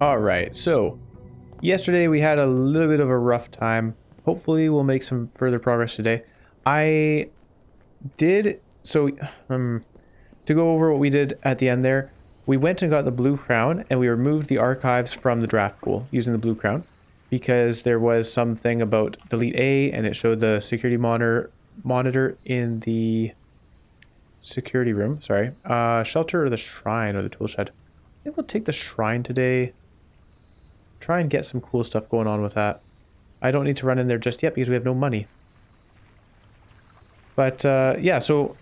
All right, so yesterday we had a little bit of a rough time. Hopefully we'll make some further progress today. I did, so to go over what we did at the end there, we went and got the blue crown and we removed the archives from the draft pool using the blue crown because there was something about delete A and it showed the security monitor in the security room, sorry. Shelter or the shrine or the tool shed. I think we'll take the shrine today. Try and get some cool stuff going on with that. I don't need to run in there just yet because we have no money. But yeah, so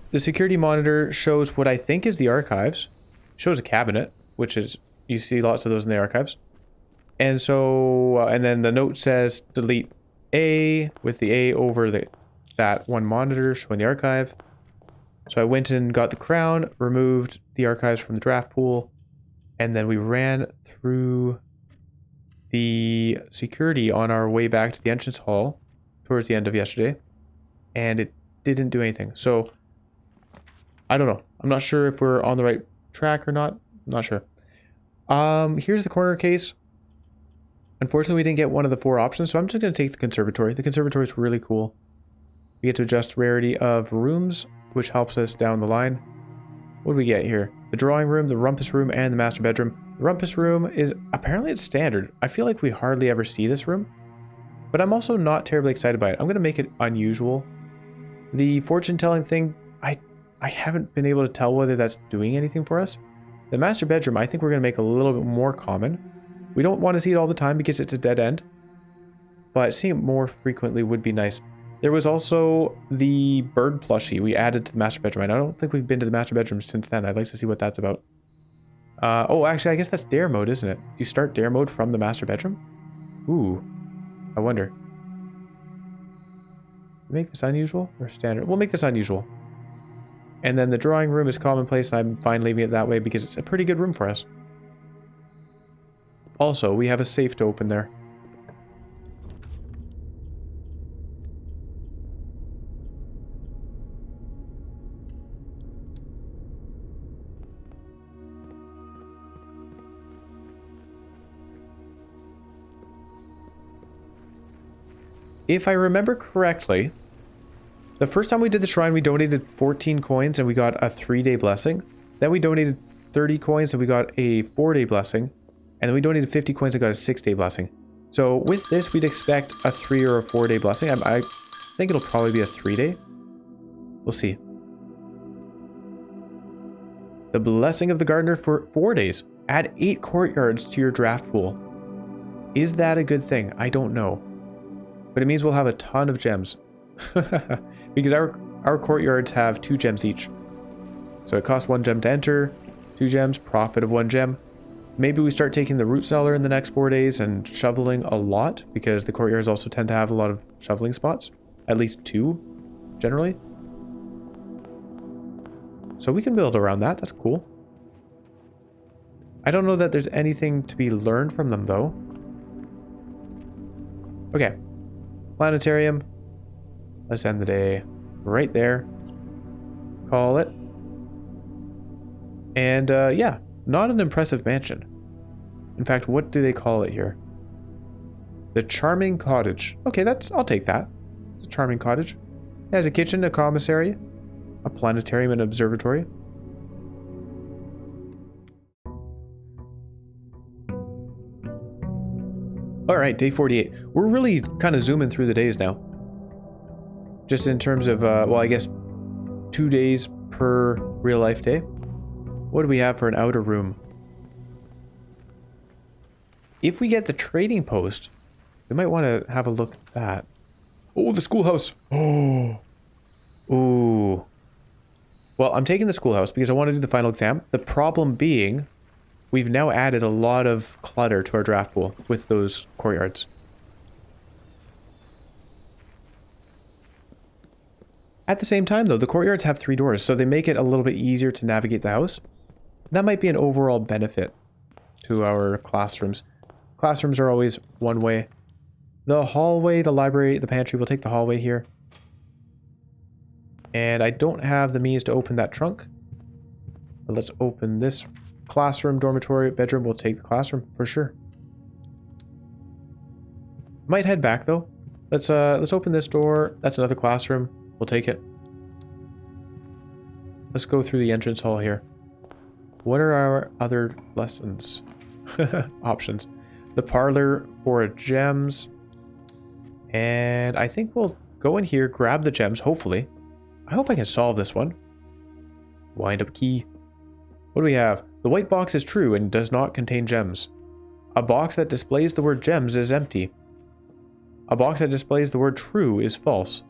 the security monitor shows what I think is the archives. Shows a cabinet, which is, you see lots of those in the archives. And so, and then the note says delete A with the A over that one monitor showing the archive. So I went and got the crown, removed the archives from the draft pool, and then we ran through the security on our way back to the entrance hall towards the end of yesterday, and it didn't do anything. So I don't know. I'm not sure if we're on the right track or not. I'm not sure. Here's the corner case. Unfortunately, we didn't get one of the 4 options, so I'm just going to take the conservatory. The conservatory is really cool. We get to adjust rarity of rooms, which helps us down the line. What do we get here? The drawing room, the rumpus room, and the master bedroom. The rumpus room is, apparently it's standard. I feel like we hardly ever see this room, but I'm also not terribly excited by it. I'm going to make it unusual. The fortune telling thing, I haven't been able to tell whether that's doing anything for us. The master bedroom, I think we're going to make a little bit more common. We don't want to see it all the time because it's a dead end, but seeing it more frequently would be nice. There was also the bird plushie we added to the master bedroom. And I don't think we've been to the master bedroom since then. I'd like to see what that's about. Oh, actually, I guess that's dare mode, isn't it? You start dare mode from the master bedroom? Ooh, I wonder. Make this unusual or standard? We'll make this unusual. And then the drawing room is commonplace. I'm fine leaving it that way because it's a pretty good room for us. Also, we have a safe to open there. If I remember correctly, the first time we did the shrine, we donated 14 coins and we got a 3-day blessing. Then we donated 30 coins and we got a 4-day blessing. And then we donated 50 coins and got a 6-day blessing. So with this, we'd expect a 3 or a 4-day blessing. I think it'll probably be a 3-day. We'll see. The blessing of the gardener for 4 days. Add 8 courtyards to your draft pool. Is that a good thing? I don't know. But it means we'll have a ton of gems. Because our courtyards have 2 gems each. So it costs 1 gem to enter, 2 gems, profit of 1 gem. Maybe we start taking the root cellar in the next 4 days and shoveling a lot, because the courtyards also tend to have a lot of shoveling spots. At least 2, generally. So we can build around that. That's cool. I don't know that there's anything to be learned from them, though. Okay. Planetarium. Let's end the day right there. Call it. And yeah, not an impressive mansion. In fact, what do they call it here? The Charming Cottage. Okay, I'll take that. It's a charming cottage. It has a kitchen, a commissary, a planetarium, and an observatory. Alright, day 48. We're really kind of zooming through the days now. Just in terms of, well, I guess 2 days per real life day. What do we have for an outer room? If we get the trading post, we might want to have a look at that. Oh, the schoolhouse. Oh. Ooh. Well, I'm taking the schoolhouse because I want to do the final exam. The problem being, we've now added a lot of clutter to our draft pool with those courtyards. At the same time, though, the courtyards have 3 doors, so they make it a little bit easier to navigate the house. That might be an overall benefit to our classrooms. Classrooms are always one way. The hallway, the library, the pantry, we'll take the hallway here. And I don't have the means to open that trunk. But let's open this classroom, dormitory, bedroom. We'll take the classroom for sure. Might head back though. Let's open this door. That's another classroom. We'll take it. Let's go through the entrance hall here. What are our other lessons? Options. The parlor for gems. And I think we'll go in here, grab the gems, hopefully. I hope I can solve this one. Wind up key. What do we have? The white box is true and does not contain gems. A box that displays the word gems is empty. A box that displays the word true is false.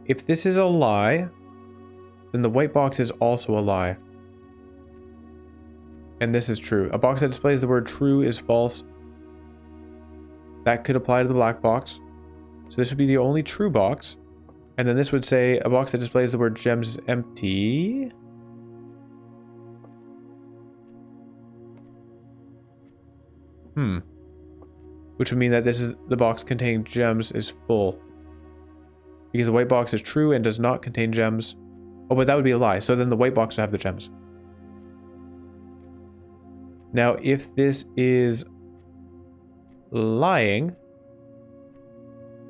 If this is a lie, then the white box is also a lie. And this is true. A box that displays the word true is false. That could apply to the black box. So this would be the only true box. And then this would say a box that displays the word gems is empty. Which would mean that this is the box containing gems is full. Because the white box is true and does not contain gems. Oh, but that would be a lie. So then the white box would have the gems. Now, if this is lying,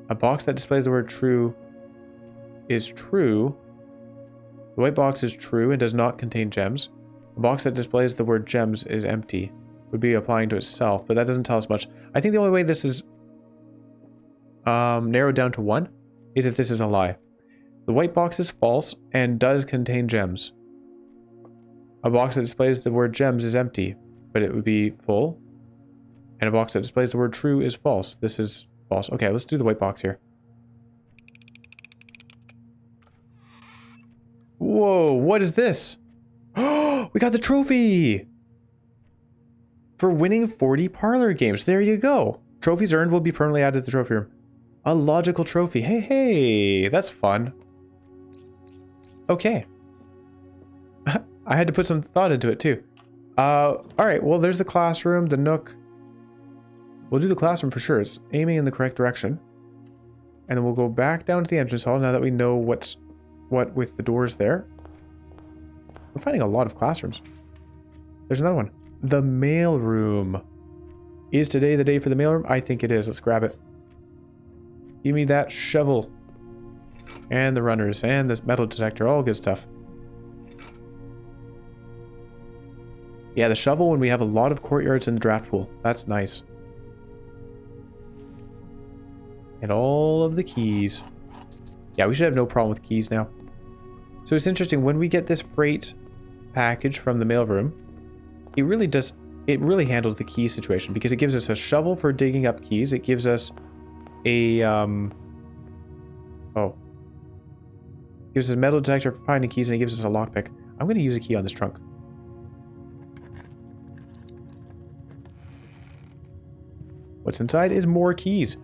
a box that displays the word true is true. The white box is true and does not contain gems. A box that displays the word gems is empty. Would be applying to itself, but that doesn't tell us much. I think the only way this is narrowed down to one is if this is a lie. The white box is false and does contain gems. A box that displays the word gems is empty, but it would be full. And a box that displays the word true is false. This is false. Okay, let's do the white box here. Whoa, what is this? Oh, we got the trophy! For winning 40 parlor games. There you go. Trophies earned will be permanently added to the trophy room. A logical trophy. Hey, hey, that's fun. Okay. I had to put some thought into it too. Alright, well there's the classroom, the nook. We'll do the classroom for sure. It's aiming in the correct direction. And then we'll go back down to the entrance hall now that we know what's what with the doors there. We're finding a lot of classrooms. There's another one. The mailroom. Is today the day for the mailroom? I think it is. Let's grab it. Give me that shovel. And the runners. And this metal detector. All good stuff. Yeah, the shovel when we have a lot of courtyards in the draft pool. That's nice. And all of the keys. Yeah, we should have no problem with keys now. So it's interesting. When we get this freight package from the mailroom, it really handles the key situation because it gives us a shovel for digging up keys. It gives us a gives us a metal detector for finding keys, and it gives us a lockpick. I'm going to use a key on this trunk. What's inside is more keys.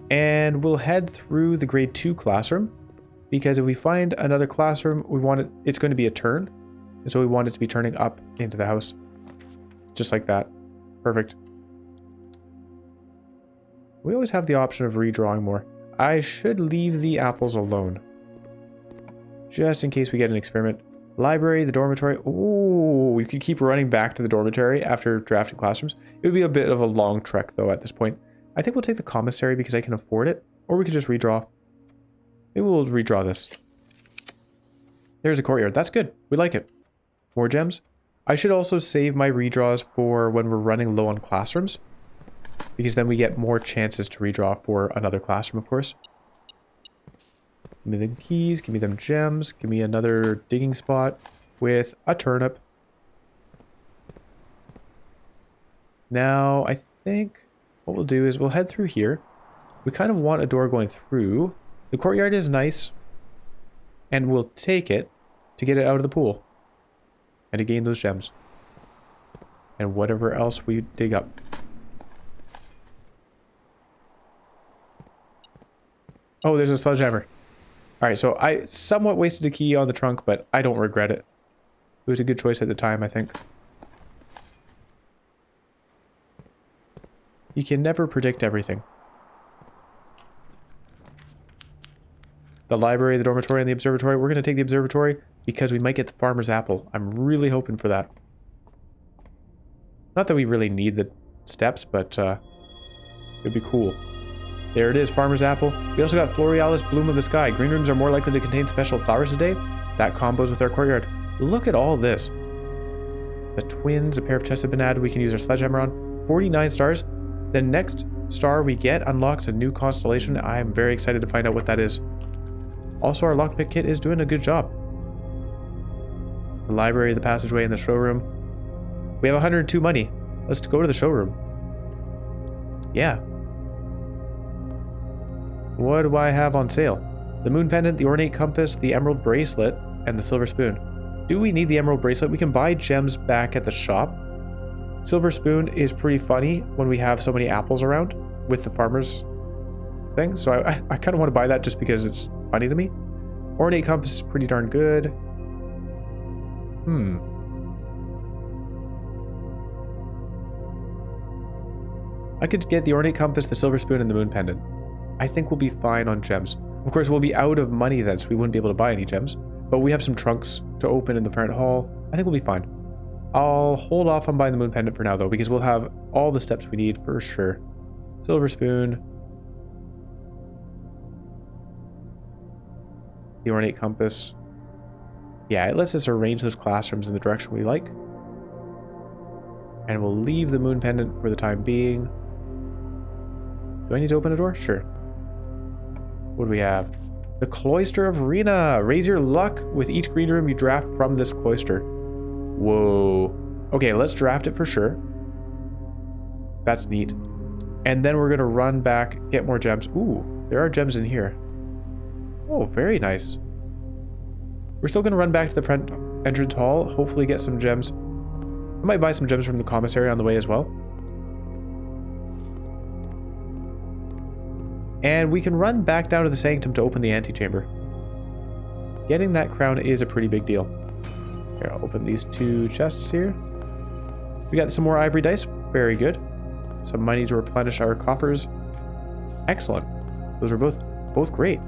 And we'll head through the grade 2 classroom because if we find another classroom, we want it, it's going to be a turn. And so we want it to be turning up into the house. Just like that. Perfect. We always have the option of redrawing more. I should leave the apples alone. Just in case we get an experiment. Library, the dormitory. Ooh, we could keep running back to the dormitory after drafting classrooms. It would be a bit of a long trek though at this point. I think we'll take the commissary because I can afford it. Or we could just redraw. Maybe we'll redraw this. There's a courtyard. That's good. We like it. More gems. I should also save my redraws for when we're running low on classrooms. Because then we get more chances to redraw for another classroom, of course. Give me the keys. Give me them gems. Give me another digging spot with a turnip. Now, I think what we'll do is we'll head through here. We kind of want a door going through. The courtyard is nice. And we'll take it to get it out of the pool. And to gain those gems. And whatever else we dig up. Oh, there's a sledgehammer. Alright, so I somewhat wasted a key on the trunk, but I don't regret it. It was a good choice at the time, I think. You can never predict everything. The library, the dormitory, and the observatory. We're going to take the observatory because we might get the farmer's apple. I'm really hoping for that. Not that we really need the steps, but it'd be cool. There it is, farmer's apple. We also got Florealis, bloom of the sky. Green rooms are more likely to contain special flowers today. That combos with our courtyard. Look at all this. The twins, a pair of chests have been added. We can use our sledgehammer on. 49 stars. The next star we get unlocks a new constellation. I am very excited to find out what that is. Also, our lockpick kit is doing a good job. The library, the passageway, and the showroom. We have 102 money. Let's go to the showroom. Yeah. What do I have on sale? The moon pendant, the ornate compass, the emerald bracelet, and the silver spoon. Do we need the emerald bracelet? We can buy gems back at the shop. Silver spoon is pretty funny when we have so many apples around with the farmer's thing. So I kind of want to buy that just because it's funny to me. Ornate compass is pretty darn good. I could get the ornate compass, the silver spoon, and the moon pendant. I think we'll be fine on gems. Of course, we'll be out of money then, so we wouldn't be able to buy any gems. But we have some trunks to open in the front hall. I think we'll be fine. I'll hold off on buying the moon pendant for now, though, because we'll have all the steps we need for sure. Silver spoon. The ornate compass. Yeah, it lets us arrange those classrooms in the direction we like. And we'll leave the moon pendant for the time being. Do I need to open a door? Sure. What do we have? The Cloister of Rena. Raise your luck with each green room you draft from this cloister. Whoa. Okay, let's draft it for sure. That's neat. And then we're going to run back, get more gems. Ooh, there are gems in here. Oh, very nice. We're still going to run back to the front entrance hall. Hopefully get some gems. I might buy some gems from the commissary on the way as well. And we can run back down to the sanctum to open the antechamber. Getting that crown is a pretty big deal. Here, I'll open these two chests here. We got some more ivory dice. Very good. Some money to replenish our coffers. Excellent. Those are both great.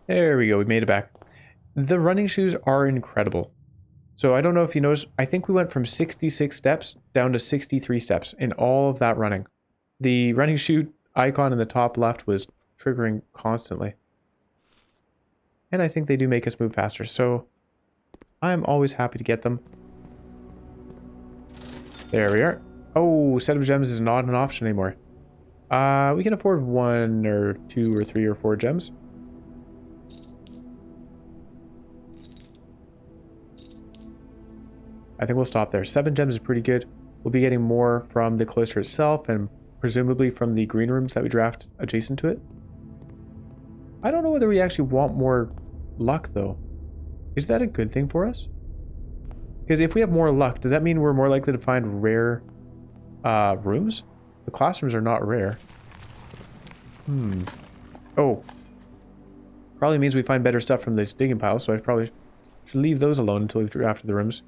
There we go, we made it back. The running shoes are incredible. So I don't know if you noticed, I think we went from 66 steps down to 63 steps in all of that running. The running shoe icon in the top left was triggering constantly. And I think they do make us move faster, so I'm always happy to get them. There we are. Oh, set of gems is not an option anymore. We can afford 1 or 2 or 3 or 4 gems. I think we'll stop there. 7 gems is pretty good. We'll be getting more from the cloister itself and presumably from the green rooms that we draft adjacent to it. I don't know whether we actually want more luck though. Is that a good thing for us? Because if we have more luck, does that mean we're more likely to find rare rooms? The classrooms are not rare. Oh. Probably means we find better stuff from the digging pile, so I probably should leave those alone until we've drafted the rooms.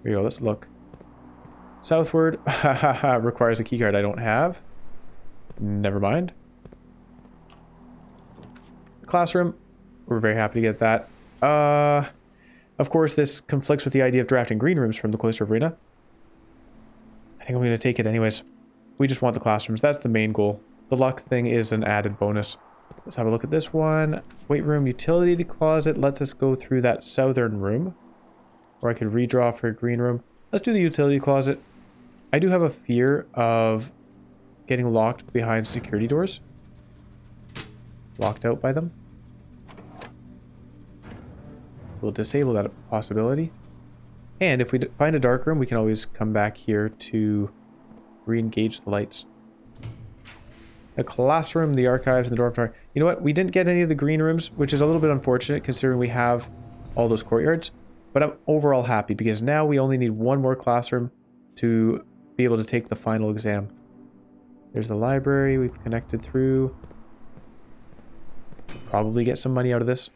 Here we go, let's look. Southward, requires a keycard I don't have. Never mind. Classroom, we're very happy to get that. Of course, this conflicts with the idea of drafting green rooms from the Cloister of Rena. I think I'm going to take it anyways. We just want the classrooms, that's the main goal. The luck thing is an added bonus. Let's have a look at this one. Weight room, utility closet lets us go through that southern room. Or I could redraw for a green room. Let's do the utility closet. I do have a fear of getting locked behind security doors. Locked out by them. We'll disable that possibility. And if we find a dark room, we can always come back here to re-engage the lights. The classroom, the archives, and the dormitory. You know what? We didn't get any of the green rooms, which is a little bit unfortunate considering we have all those courtyards. But I'm overall happy because now we only need one more classroom to be able to take the final exam. There's the library we've connected through. Probably get some money out of this.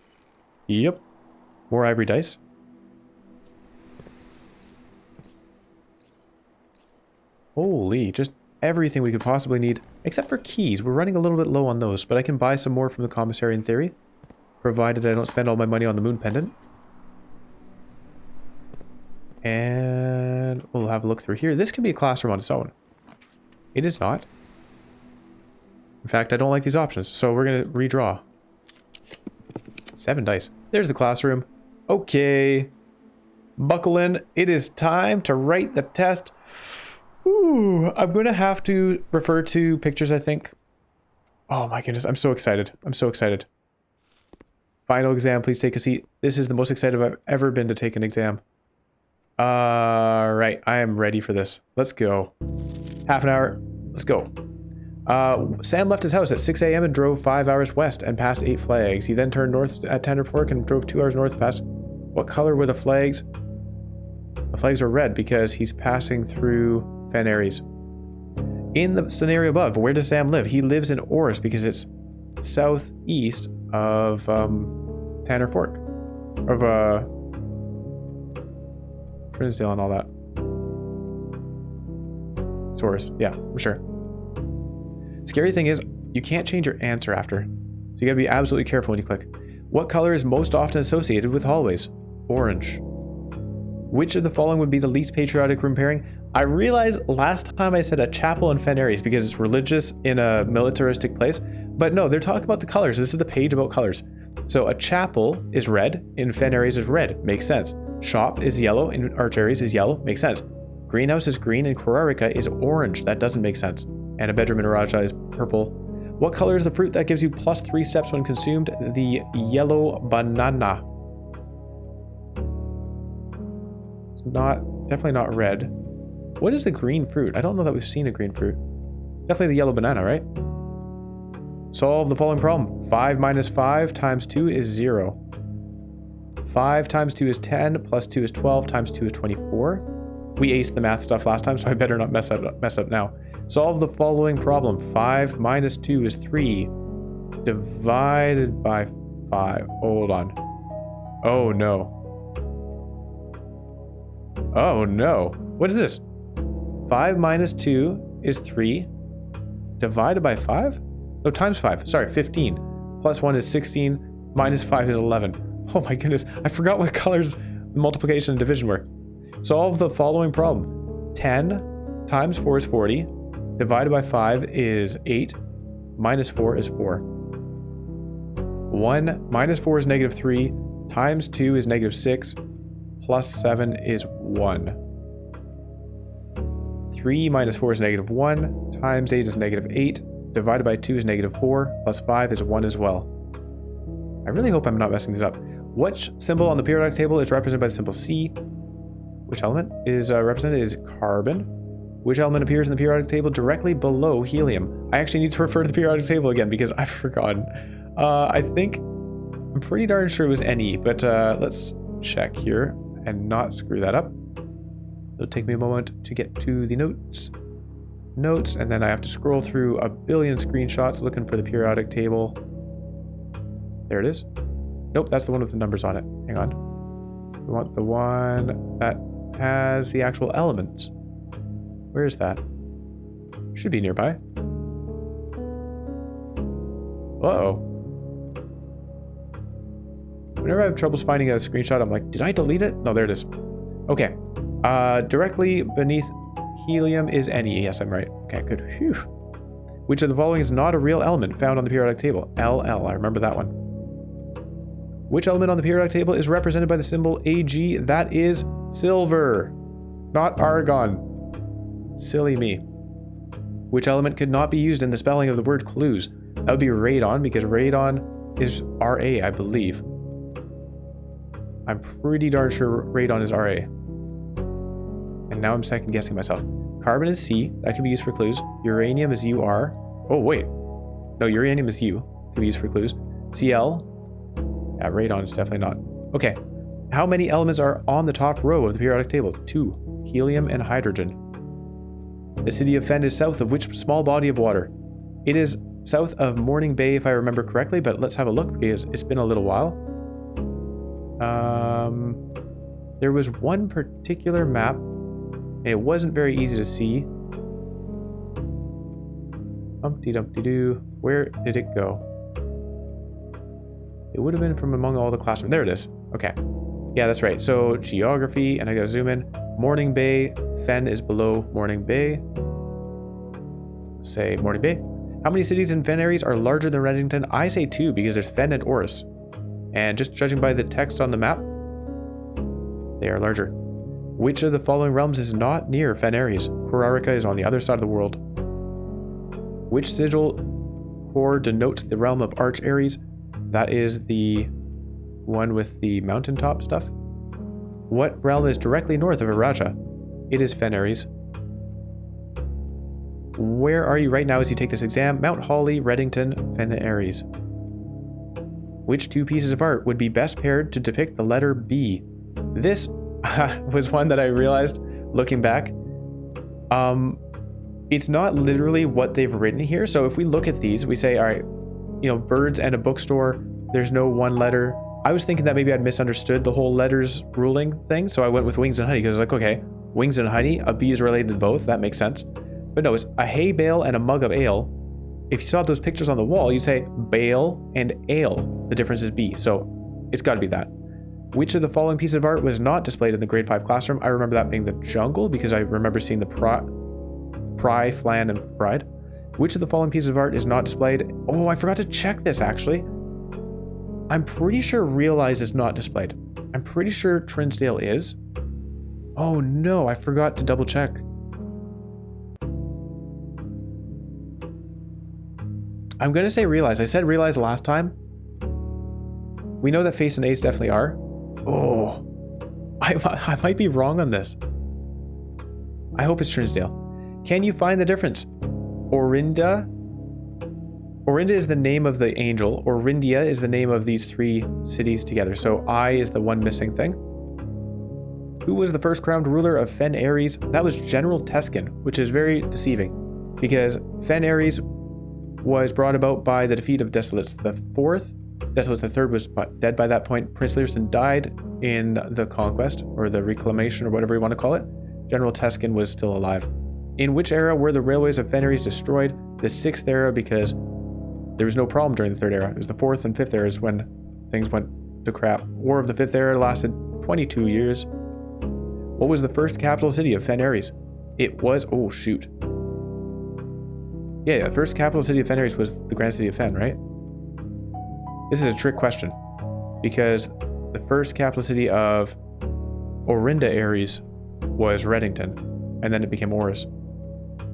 Yep. More ivory dice. Holy, just everything we could possibly need, except for keys. We're running a little bit low on those, but I can buy some more from the commissary in theory, provided I don't spend all my money on the moon pendant. And we'll have a look through here. This could be a classroom on its own. It is not. In fact, I don't like these options, so we're going to redraw. 7 dice. There's the classroom. Okay. Buckle in. It is time to write the test. Ooh, I'm going to have to refer to pictures, I think. Oh my goodness, I'm so excited. I'm so excited. Final exam, please take a seat. This is the most excited I've ever been to take an exam. Right, I am ready for this. Let's go. Half an hour. Let's go. Sam left his house at 6 a.m. and drove 5 hours west and passed 8 flags. He then turned north at Tender Fork and drove 2 hours north past... What color were the flags? The flags were red because he's passing through Fan Aries. In the scenario above, where does Sam live? He lives in Oris because it's southeast of Tanner Fork. Of Trinsdale and all that. It's Oris. Yeah, for sure. Scary thing is, you can't change your answer after. So you gotta be absolutely careful when you click. What color is most often associated with hallways? Orange. Which of the following would be the least patriotic room pairing? I realized last time I said a chapel and Fen Aries because it's religious in a militaristic place. But no, they're talking about the colors. This is the page about colors. So a chapel is red, in Fen Aries is red. Makes sense. Shop is yellow, in Archeries is yellow. Makes sense. Greenhouse is green, and Korarika is orange. That doesn't make sense. And a bedroom in Raja is purple. What color is the fruit that gives you +3 steps when consumed? The yellow banana. It's definitely not red. What is the green fruit? I don't know that we've seen a green fruit. Definitely the yellow banana, right? Solve the following problem. 5 minus 5 times 2 is 0. 5 times 2 is 10, plus 2 is 12, times 2 is 24. We aced the math stuff last time, so I better not mess up now. Solve the following problem. 5 minus 2 is 3. Divided by 5. Hold on. Oh no. Oh no. What is this? 5 minus 2 is 3. Divided by 5? No, times 5. Sorry, 15. Plus 1 is 16. Minus 5 is 11. Oh my goodness. I forgot what colors multiplication and division were. Solve the following problem. 10 times 4 is 40. Divided by 5 is 8. Minus 4 is 4. 1 minus 4 is -3. Times 2 is -6. Plus 7 is 1. 3 minus 4 is -1. Times 8 is -8. Divided by 2 is -4. Plus 5 is 1 as well. I really hope I'm not messing this up. Which symbol on the periodic table is represented by the symbol C? Which element is represented is carbon. Which element appears in the periodic table directly below helium? I actually need to refer to the periodic table again because I've forgotten. I'm pretty darn sure it was Ne, but let's check here and not screw that up. It'll take me a moment to get to the notes, and then I have to scroll through a billion screenshots looking for the periodic table. There it is. Nope, that's the one with the numbers on it. Hang on. We want the one that has the actual elements. Where is that? Should be nearby. Uh-oh. Whenever I have troubles finding a screenshot, I'm like, did I delete it? No, there it is. Okay. Directly beneath helium is Ne. Yes, I'm right. Okay, good. Phew. Which of the following is not a real element found on the periodic table? LL. I remember that one. Which element on the periodic table is represented by the symbol Ag? That is silver, not argon. Silly me. Which element could not be used in the spelling of the word clues? That would be radon, because radon is Ra, I believe. I'm pretty darn sure radon is Ra. now I'm second guessing myself. Carbon is C. That can be used for clues. Uranium is UR. Oh, wait. No, uranium is U. Can be used for clues. Cl. Yeah, radon is definitely not. Okay. How many elements are on the top row of the periodic table? 2. Helium and hydrogen. The city of Fen is south of which small body of water? It is south of Morning Bay, if I remember correctly, but let's have a look because it's been a little while. There was one particular map. It wasn't very easy to see. Humpty Dumpty Doo. Where did it go? It would have been from among all the classrooms. There it is. Okay. Yeah, that's right. So geography, and I gotta zoom in. Morning Bay. Fen is below Morning Bay. Say Morning Bay. How many cities in Fen Aries are larger than Redington? I say 2 because there's Fen and Oris. And just judging by the text on the map, they are larger. Which of the following realms is not near Fen Aries? Korarika is on the other side of the world. Which sigil core denotes the realm of Arch Aries? That is the one with the mountaintop stuff. What realm is directly north of Araja? It is Fen Aries. Where are you right now as you take this exam? Mount Holly, Redington, Fen Aries. Which 2 pieces of art would be best paired to depict the letter B? This was one that I realized looking back. It's not literally what they've written here. So if we look at these, we say, all right, birds and a bookstore, there's no one letter. I was thinking that maybe I'd misunderstood the whole letters ruling thing. So I went with wings and honey because I was like, okay, wings and honey, a bee is related to both. That makes sense. But no, it's a hay bale and a mug of ale. If you saw those pictures on the wall, you say bale and ale. The difference is B. So it's got to be that. Which of the following pieces of art was not displayed in the grade 5 classroom? I remember that being the jungle because I remember seeing the pry, flan, and bride. Which of the following pieces of art is not displayed? Oh, I forgot to check this actually. I'm pretty sure Realize is not displayed. I'm pretty sure Trinsdale is. Oh no, I forgot to double check. I'm going to say Realize. I said Realize last time. We know that Face and Ace definitely are. Oh, I might be wrong on this. I hope it's Trinsdale. Can you find the difference? Orinda is the name of the angel. Orindia is the name of these 3 cities together. So I is the one missing thing. Who was the first crowned ruler of Fen Aries? That was General Teskin, which is very deceiving because Fen Aries was brought about by the defeat of Desolates IV. Desolates III was dead by that point. Prince Learson died in the conquest, or the reclamation, or whatever you want to call it. General Teskin was still alive. In which era were the railways of Fen Aries destroyed? The 6th era, because there was no problem during the 3rd era. It was the 4th and 5th eras when things went to crap. War of the 5th era lasted 22 years. What was the first capital city of Fen Aries? It was, oh shoot. Yeah, the first capital city of Fen Aries was the Grand City of Fen, right? This is a trick question, because the first capital city of Orinda Aries was Redington, and then it became Oris.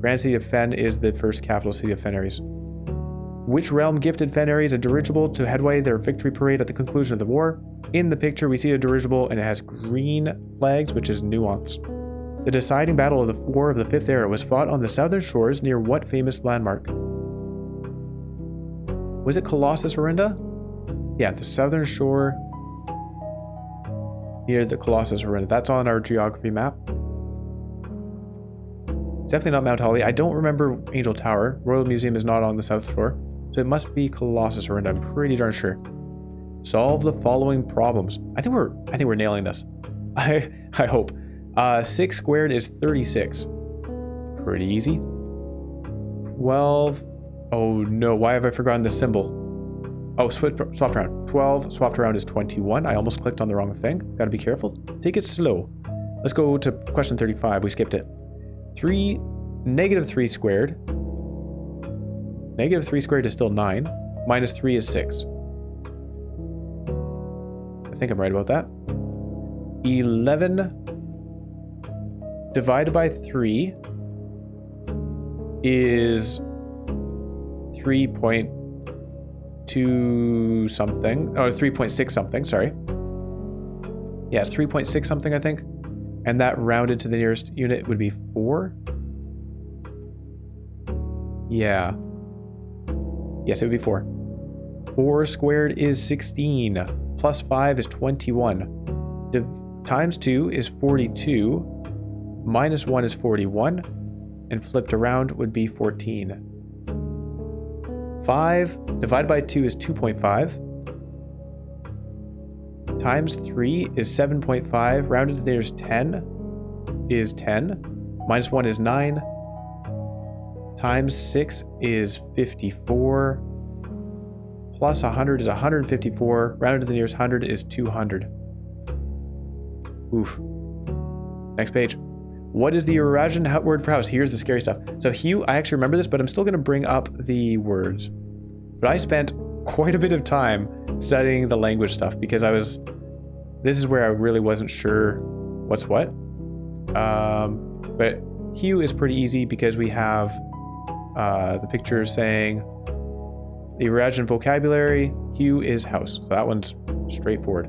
Grand City of Fen is the first capital city of Fen Aries. Which realm gifted Fen Aries a dirigible to headway their victory parade at the conclusion of the war? In the picture, we see a dirigible, and it has green flags, which is nuance. The deciding battle of the War of the 5th Era was fought on the southern shores near what famous landmark? Was it Colossus Orinda? Yeah, the southern shore near the Colossus Orinda. That's on our geography map. It's definitely not Mount Holly. I don't remember Angel Tower. Royal Museum is not on the south shore. So it must be Colossus Orinda. I'm pretty darn sure. Solve the following problems. I think we're nailing this. I hope. 6 squared is 36. Pretty easy. 12. Oh no, why have I forgotten the symbol? Oh, swapped around. 12 swapped around is 21. I almost clicked on the wrong thing. Gotta be careful. Take it slow. Let's go to question 35. We skipped it. Negative 3 squared. Negative 3 squared is still 9. Minus 3 is 6. I think I'm right about that. 11 divided by 3 is 3.2 something. Oh, 3.6 something, sorry. Yeah, it's 3.6 something, I think. And that rounded to the nearest unit would be 4. Yeah. Yes, it would be 4. 4 squared is 16. Plus 5 is 21. Times 2 is 42. Minus 1 is 41. And flipped around would be 14. 5 divided by 2 is 2.5. Times 3 is 7.5. Rounded to the nearest 10 is 10. Minus 1 is 9. Times 6 is 54. Plus 100 is 154. Rounded to the nearest 100 is 200. Oof. Next page. What is the Eurasian word for house? Here's the scary stuff. So hue, I actually remember this, but I'm still going to bring up the words. But I spent quite a bit of time studying the language stuff because this is where I really wasn't sure what's what. But hue is pretty easy because we have the picture saying the Eurasian vocabulary, hue is house. So that one's straightforward.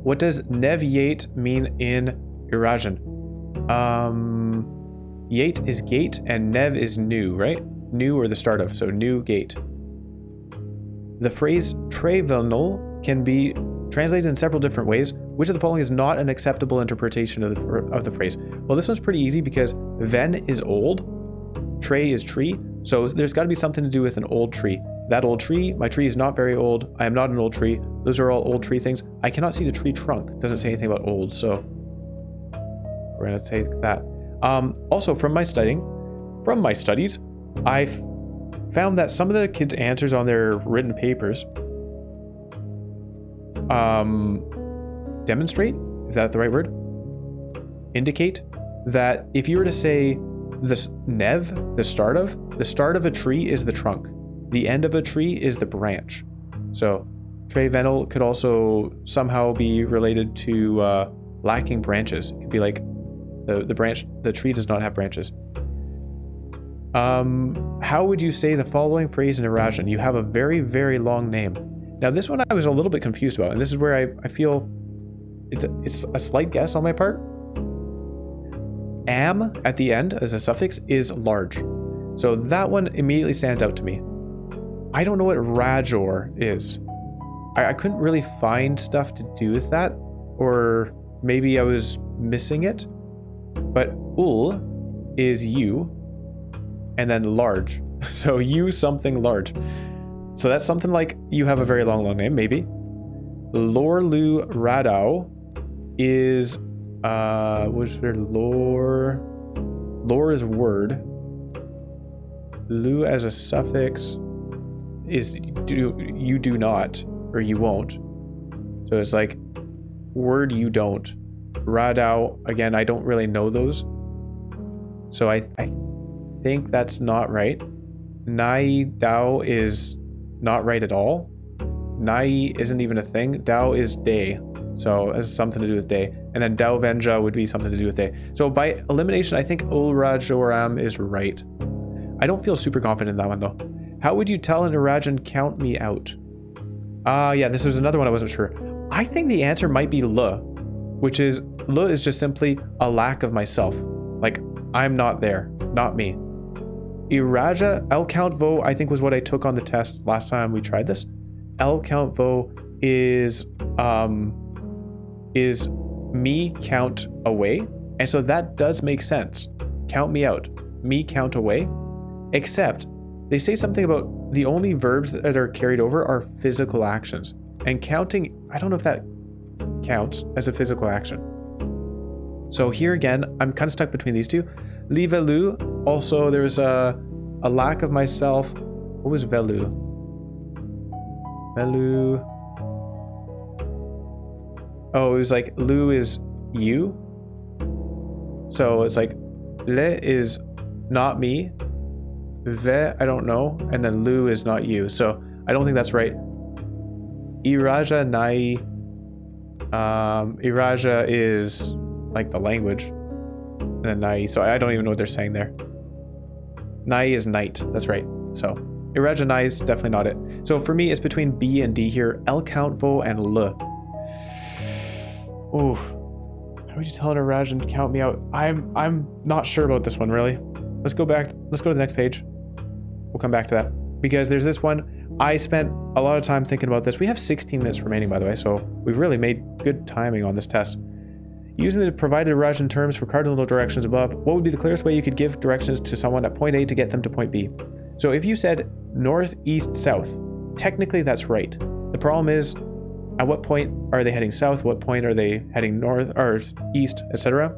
What does neviate mean in Eurasian? Yate is gate and nev is new, right? New or the start of, so new gate. The phrase trevenal can be translated in several different ways. Which of the following is not an acceptable interpretation of the phrase? Well, this one's pretty easy because ven is old, tre is tree, so there's got to be something to do with an old tree. That old tree, my tree is not very old, I am not an old tree, those are all old tree things. I cannot see the tree trunk, it doesn't say anything about old, so we're going to say that. Also, from my studies, I found that some of the kids' answers on their written papers demonstrate, is that the right word? Indicate that if you were to say this nev, the start of a tree is the trunk. The end of a tree is the branch. So trevenal could also somehow be related to lacking branches. It could be like the tree does not have branches. How would you say the following phrase in Eurasian? You have a very, very long name. Now this one I was a little bit confused about, and this is where I feel it's a slight guess on my part. Am at the end as a suffix is large. So that one immediately stands out to me. I don't know what rajor is. I couldn't really find stuff to do with that, or maybe I was missing it. But ul is you, and then large. So you something large. So that's something like you have a very long name, maybe. Lorlu radau is what's their lore? Lore is word. Lu as a suffix is you do not, or you won't. So it's like word you don't. Radau, again, I don't really know those. So I think that's not right. Nai Dao is not right at all. Nai isn't even a thing. Dao is day. So it has something to do with day. And then Dao Venja would be something to do with day. So by elimination, I think Ulrajoram is right. I don't feel super confident in that one though. How would you tell an Eurasian count me out? Yeah, this was another one I wasn't sure. I think the answer might be le, which is le is just simply a lack of myself. Like, I'm not there, not me. Iraja, El Count Vo, I think was what I took on the test last time we tried this. El Count Vo is me count away. And so that does make sense. Count me out, me count away. Except they say something about the only verbs that are carried over are physical actions. And counting, I don't know if that counts as a physical action. So here again, I'm kind of stuck between these two. Li velu, also there's a lack of myself. What was velu? Velu. Oh, it was like lu is you. So it's like le is not me. Ve, I don't know. And then lu is not you. So I don't think that's right. Iraja nai. Iraja is like the language. And then nai. So I don't even know what they're saying there. Nai is night. That's right. So Iraja nai is definitely not it. So for me, it's between B and D here. El count vo and le. Ooh. How would you tell an Arajan to count me out? I'm not sure about this one, really. Let's go back. Let's go to the next page. We'll come back to that. Because there's this one. I spent a lot of time thinking about this. We have 16 minutes remaining, by the way, so we've really made good timing on this test. Using the provided Arajan terms for cardinal directions above, what would be the clearest way you could give directions to someone at point A to get them to point B? So if you said north, east, south, technically that's right. The problem is, at what point are they heading south? What point are they heading north or east, etc.?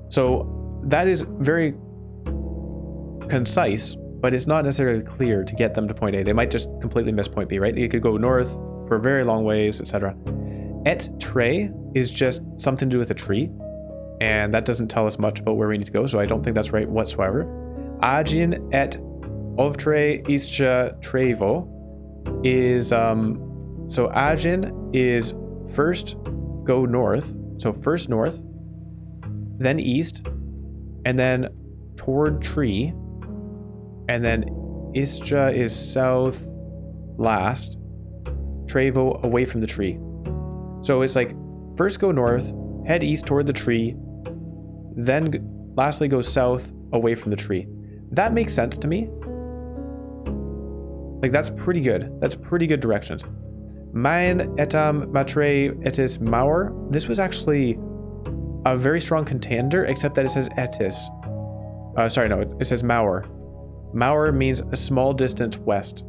So that is very concise, but it's not necessarily clear to get them to point A. They might just completely miss point B, right? You could go north for very long ways, etc. Et tre is just something to do with a tree, and that doesn't tell us much about where we need to go, so I don't think that's right whatsoever. Agin et ovtre ischa trevo is, so Agin is first go north, so first north, then east, and then toward tree, and then Istra is south last, Trevo away from the tree. So it's like first go north, head east toward the tree, then lastly go south away from the tree. That makes sense to me. Like that's pretty good. That's pretty good directions. Mein etam matre etis maur. This was actually a very strong contender, except that it says etis. Sorry, no, it says maur. Maur means a small distance west.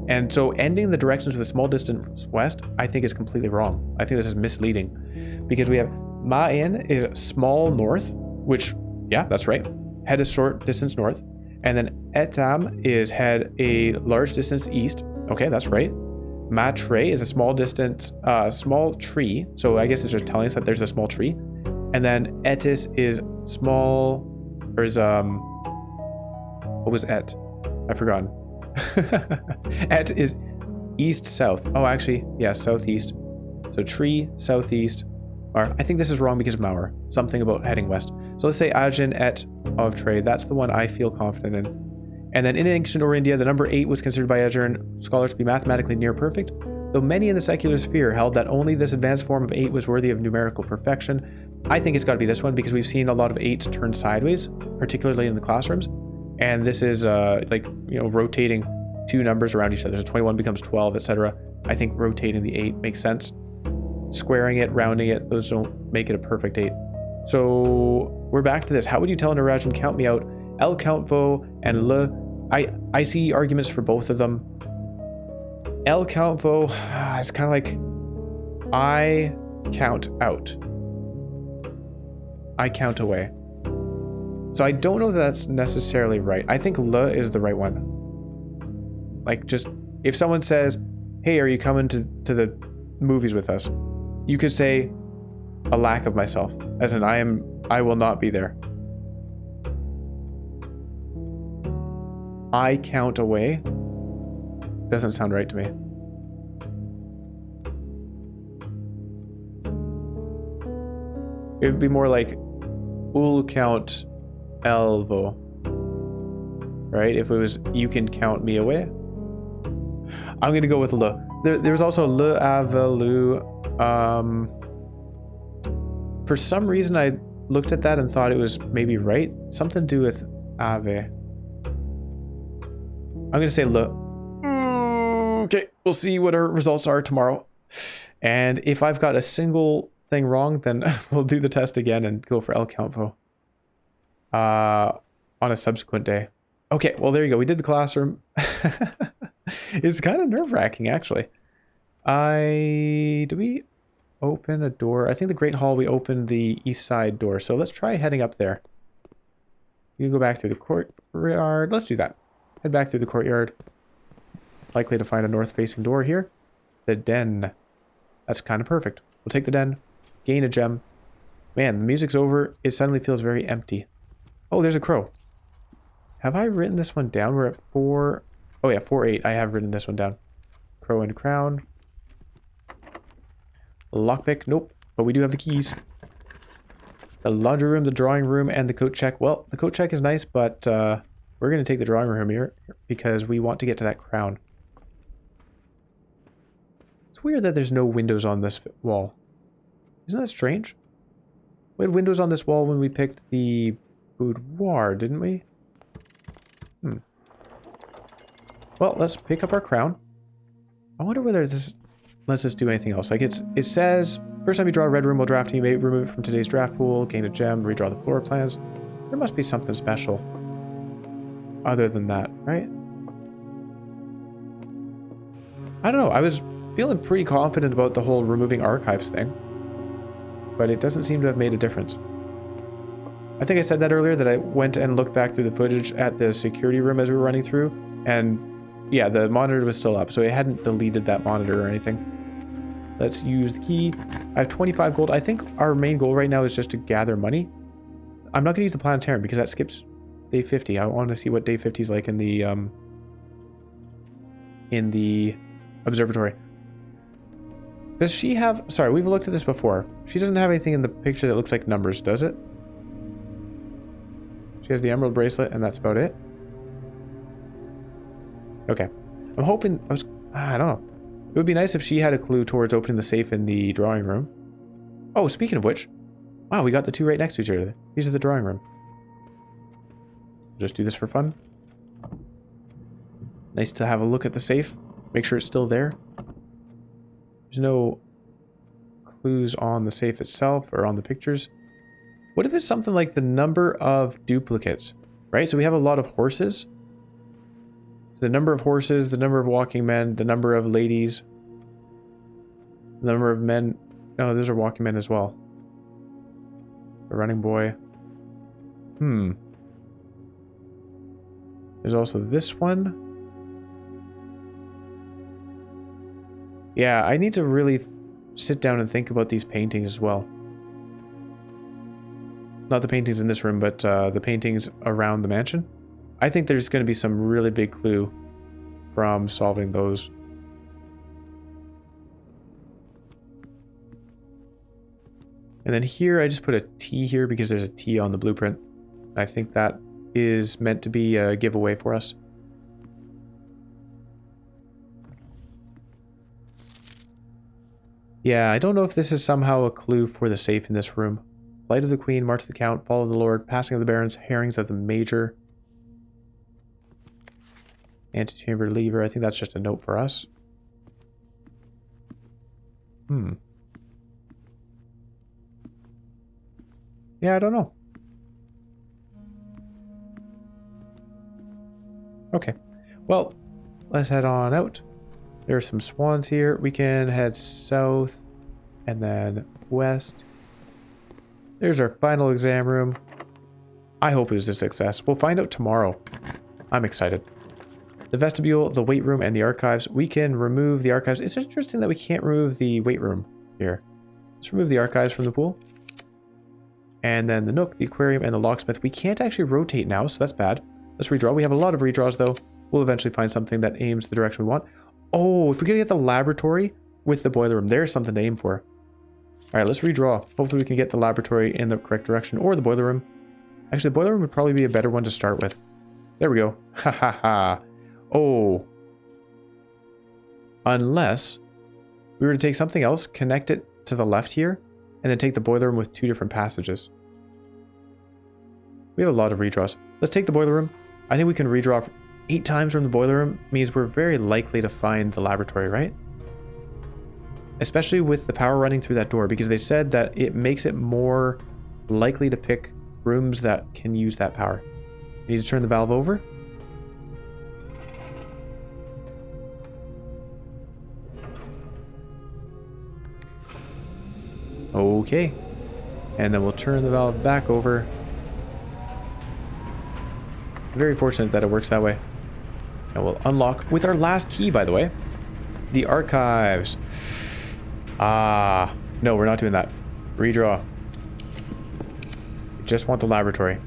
And so ending the directions with a small distance west, I think is completely wrong. I think this is misleading. Because we have Ma'in is small north, which, yeah, that's right. Head a short distance north. And then Etam is head a large distance east. Okay, that's right. Matre is a small distance, small tree. So I guess it's just telling us that there's a small tree. And then Etis is small, or is, what was Et? I've forgotten. Et is east-south. Oh, actually, yeah, southeast. So tree, southeast. Or I think this is wrong because of Maur. Something about heading west. So let's say Ajin et of trade. That's the one I feel confident in. And then in ancient or India, the number 8 was considered by Ajuran scholars to be mathematically near perfect, though many in the secular sphere held that only this advanced form of 8 was worthy of numerical perfection. I think it's got to be this one because we've seen a lot of 8s turn sideways, particularly in the classrooms. And this is like, you know, rotating 2 numbers around each other. So 21 becomes 12, etc. I think rotating the 8 makes sense. Squaring it, rounding it, those don't make it a perfect 8. So we're back to this. How would you tell an Arajan count me out? El count vo and le. I see arguments for both of them. El count vo, it's kind of like I count out. I count away. So I don't know that that's necessarily right. I think le is the right one. Like just, if someone says, hey, are you coming to the movies with us? You could say a lack of myself, as in I will not be there. I count away doesn't sound right to me. It would be more like ul count elvo, right? If it was you can count me away. I'm gonna go with le. There's also le avelu. For some reason I looked at that and thought it was maybe right. Something to do with ave. I'm gonna say le. Okay, we'll see what our results are tomorrow. And if I've got a single thing wrong, then we'll do the test again and go for El Countfo on a subsequent day. Okay, well there you go. We did the classroom. It's kind of nerve-wracking, actually. Did we open a door? I think the Great Hall, we opened the east side door. So let's try heading up there. You can go back through the courtyard. Let's do that. Head back through the courtyard. Likely to find a north-facing door here. The den. That's kind of perfect. We'll take the den. Gain a gem. Man, the music's over. It suddenly feels very empty. Oh, there's a crow. Have I written this one down? We're at 4... Oh yeah, 4-8. I have written this one down. Crow and crown. Lockpick. Nope. But we do have the keys. The laundry room, the drawing room, and the coat check. Well, the coat check is nice, but we're going to take the drawing room here because we want to get to that crown. It's weird that there's no windows on this wall. Isn't that strange? We had windows on this wall when we picked the boudoir, didn't we? Well, let's pick up our crown. I wonder whether this lets us do anything else. Like it says, first time you draw a red room while drafting, you may remove it from today's draft pool, gain a gem, redraw the floor plans. There must be something special other than that, right? I don't know. I was feeling pretty confident about the whole removing archives thing, but it doesn't seem to have made a difference. I think I said that earlier, that I went and looked back through the footage at the security room as we were running through, and yeah, the monitor was still up, so it hadn't deleted that monitor or anything. Let's use the key. I have 25 gold. I think our main goal right now is just to gather money. I'm not going to use the planetarium because that skips day 50. I want to see what day 50 is like in the observatory. Does she have... Sorry, we've looked at this before. She doesn't have anything in the picture that looks like numbers, does it? She has the emerald bracelet, and that's about it. Okay. I'm hoping... I don't know. It would be nice if she had a clue towards opening the safe in the drawing room. Oh, speaking of which... Wow, we got the two right next to each other. These are the drawing room. Just do this for fun. Nice to have a look at the safe. Make sure it's still there. There's no clues on the safe itself or on the pictures. What if it's something like the number of duplicates, right? So we have a lot of horses. The number of horses, the number of walking men, the number of ladies, the number of men. No, those are walking men as well. The running boy. There's also this one. Yeah, I need to really sit down and think about these paintings as well. Not the paintings in this room, but the paintings around the mansion. I think there's going to be some really big clue from solving those. And then here, I just put a T here because there's a T on the blueprint. I think that is meant to be a giveaway for us. Yeah, I don't know if this is somehow a clue for the safe in this room. Flight of the Queen, March of the Count, Fall of the Lord, Passing of the Barons, Herrings of the Major. Antechamber lever, I think that's just a note for us. Yeah, I don't know. Okay, well, let's head on out. There are some swans here. We can head south and then west. There's our final exam room. I hope it was a success. We'll find out tomorrow. I'm excited. The vestibule, the weight room, and the archives. We can remove the archives. It's interesting that we can't remove the weight room here. Let's remove the archives from the pool. And then the nook, the aquarium, and the locksmith. We can't actually rotate now, so that's bad. Let's redraw. We have a lot of redraws, though. We'll eventually find something that aims the direction we want. Oh, if we could get the laboratory with the boiler room, there's something to aim for. All right, let's redraw. Hopefully we can get the laboratory in the correct direction, or the boiler room. Actually, the boiler room would probably be a better one to start with. There we go. Ha ha ha. Oh. Unless we were to take something else, connect it to the left here, and then take the boiler room with two different passages. We have a lot of redraws. Let's take the boiler room. I think we can redraw 8 times from the boiler room. Means we're very likely to find the laboratory, right? Especially with the power running through that door, because they said that it makes it more likely to pick rooms that can use that power. You need to turn the valve over. Okay. And then we'll turn the valve back over. Very fortunate that it works that way. And we'll unlock with our last key, by the way. The archives. Ah, no, we're not doing that. Redraw. We just want the laboratory.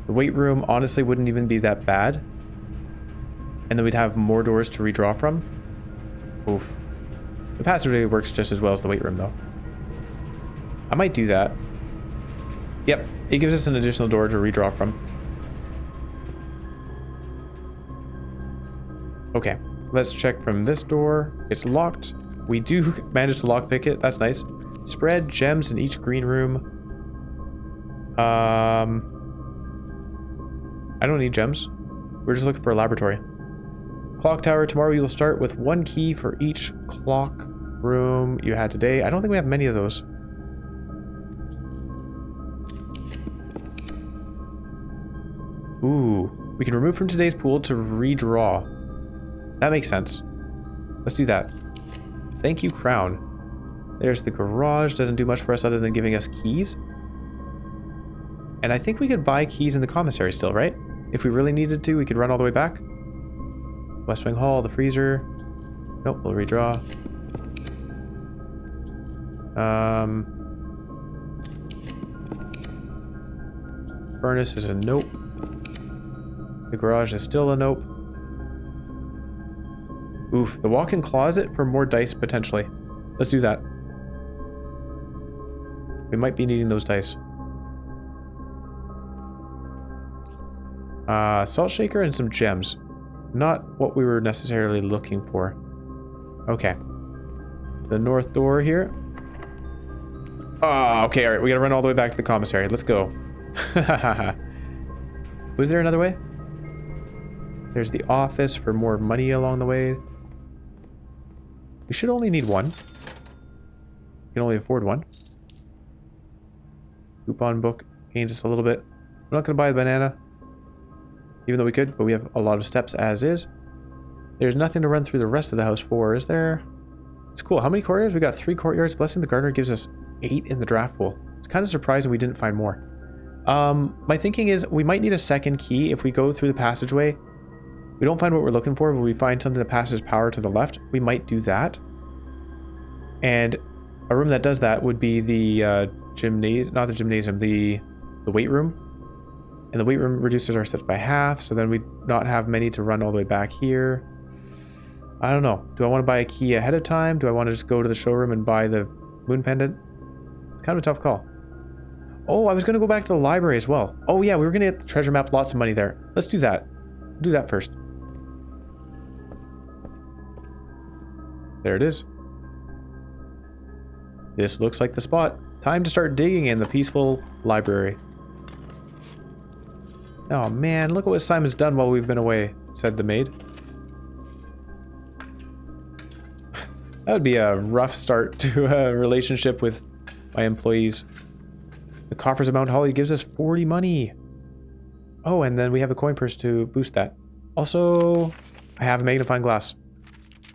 The weight room honestly wouldn't even be that bad. And then we'd have more doors to redraw from. Oof. The passageway works just as well as the weight room, though. I might do that. Yep, it gives us an additional door to redraw from. Okay, let's check from this door. It's locked. We do manage to lockpick it. That's nice. Spread gems in each green room. I don't need gems. We're just looking for a laboratory. Clock tower. Tomorrow you will start with 1 key for each clock room you had today. I don't think we have many of those. Ooh. We can remove from today's pool to redraw. That makes sense. Let's do that. Thank you, crown. There's the garage. Doesn't do much for us other than giving us keys. And I think we could buy keys in the commissary still, right? If we really needed to, we could run all the way back. West Wing Hall, the freezer. Nope, we'll redraw. Furnace is a nope. The garage is still a nope. Oof, the walk-in closet for more dice potentially. Let's do that. We might be needing those dice. Salt shaker and some gems. Not what we were necessarily looking for. Okay. The north door here. Ah, okay, alright, we gotta run all the way back to the commissary. Let's go. Was there another way? There's the office for more money along the way. We should only need one. We can only afford one. Coupon book gains us a little bit. I'm not gonna buy the banana. Even though we could, but we have a lot of steps as is. There's nothing to run through the rest of the house for, is there? It's cool. How many courtyards? We got 3 courtyards. Blessing the Gardener gives us 8 in the draft pool. It's kind of surprising we didn't find more. My thinking is we might need a second key if we go through the passageway. We don't find what we're looking for, but we find something that passes power to the left. We might do that. And a room that does that would be the gymnasium, not the gymnasium, the weight room. And the weight room reduces our steps by half, so then we'd not have many to run all the way back here. I don't know. Do I want to buy a key ahead of time? Do I want to just go to the showroom and buy the moon pendant? It's kind of a tough call. Oh, I was going to go back to the library as well. Oh yeah, we were going to get the treasure map, lots of money there. Let's do that. Do that first. There it is. This looks like the spot. Time to start digging in the peaceful library. Oh man, look at what Simon's done while we've been away, said the maid. That would be a rough start to a relationship with my employees. The coffers of Mount Holly gives us 40 money. Oh, and then we have a coin purse to boost that. Also, I have a magnifying glass.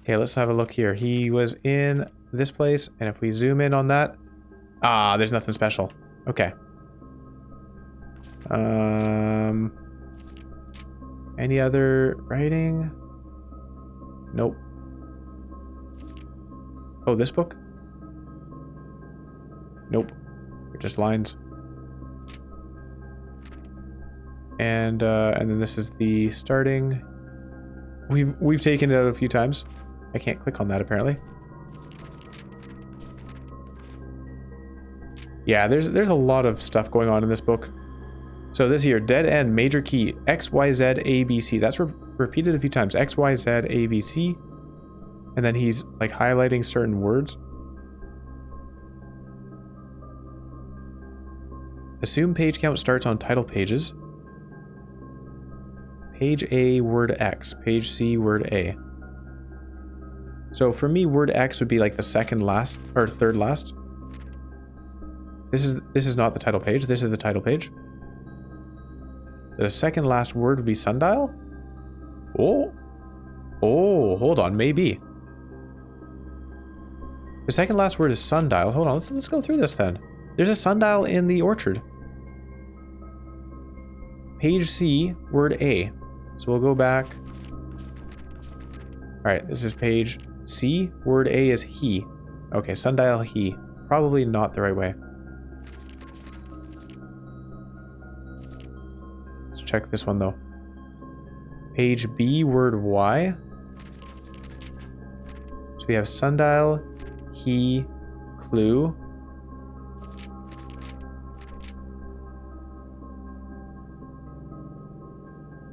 Okay, let's have a look here. He was in this place, and if we zoom in on that... Ah, there's nothing special. Okay. Any other writing? Nope. Oh, this book? Nope. They're just lines. And then this is the starting. We've taken it out a few times. I can't click on that apparently. Yeah, there's a lot of stuff going on in this book. So this here, dead end, major key, X, Y, Z, A, B, C. That's repeated a few times. X, Y, Z, A, B, C. And then he's like highlighting certain words. Assume page count starts on title pages. Page A, word X. Page C, word A. So for me, word X would be like the second last, or third last. This is not the title page. This is the title page. The second last word would be sundial? Oh, hold on, maybe. The second last word is sundial. Hold on, let's go through this then. There's a sundial in the orchard. Page C, word A. So we'll go back. All right, this is page C, word A is he. Okay, sundial he. Probably not the right way. Let's check this one though. Page B, word Y. So we have sundial, he, clue.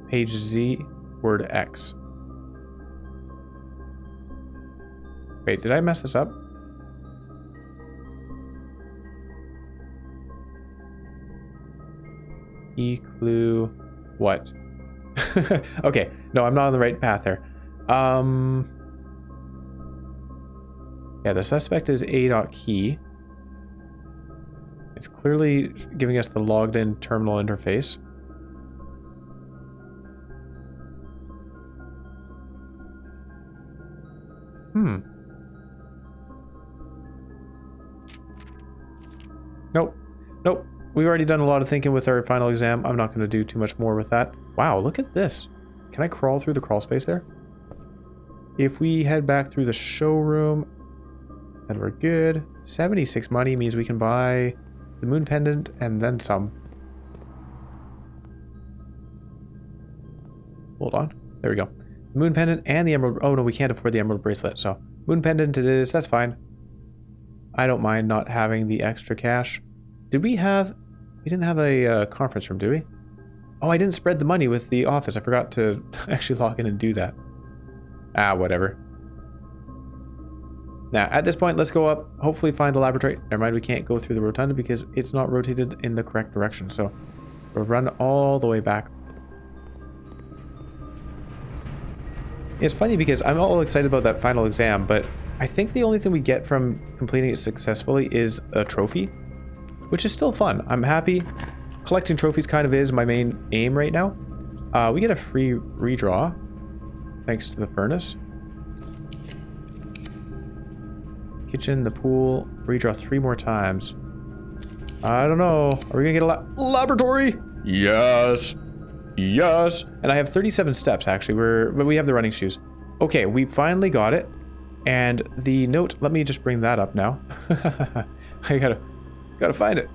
Page Z, word X. Wait, did I mess this up? E-clue. What? Okay. No, I'm not on the right path there. Yeah, the suspect is A.key. It's clearly giving us the logged in terminal interface. Nope. Nope. We've already done a lot of thinking with our final exam. I'm not going to do too much more with that. Wow, look at this. Can I crawl through the crawl space there? If we head back through the showroom, then we're good. 76 money means we can buy the moon pendant and then some. Hold on. There we go. Moon pendant and the emerald. Oh no, we can't afford the emerald bracelet. So moon pendant it is. That's fine. I don't mind not having the extra cash. Did we have... We didn't have a conference room, did we? Oh, I didn't spread the money with the office. I forgot to actually log in and do that. Ah, whatever. Now, at this point, let's go up. Hopefully find the laboratory. Never mind, we can't go through the rotunda because it's not rotated in the correct direction. So we'll run all the way back. It's funny because I'm all excited about that final exam, but I think the only thing we get from completing it successfully is a trophy, which is still fun. I'm happy. Collecting trophies kind of is my main aim right now. We get a free redraw thanks to the furnace. Kitchen, the pool, redraw 3 more times. I don't know. Are we gonna get a laboratory? Yes. Yes. And I have 37 steps actually. But we have the running shoes. Okay, we finally got it. And the note, let me just bring that up now. I gotta find it.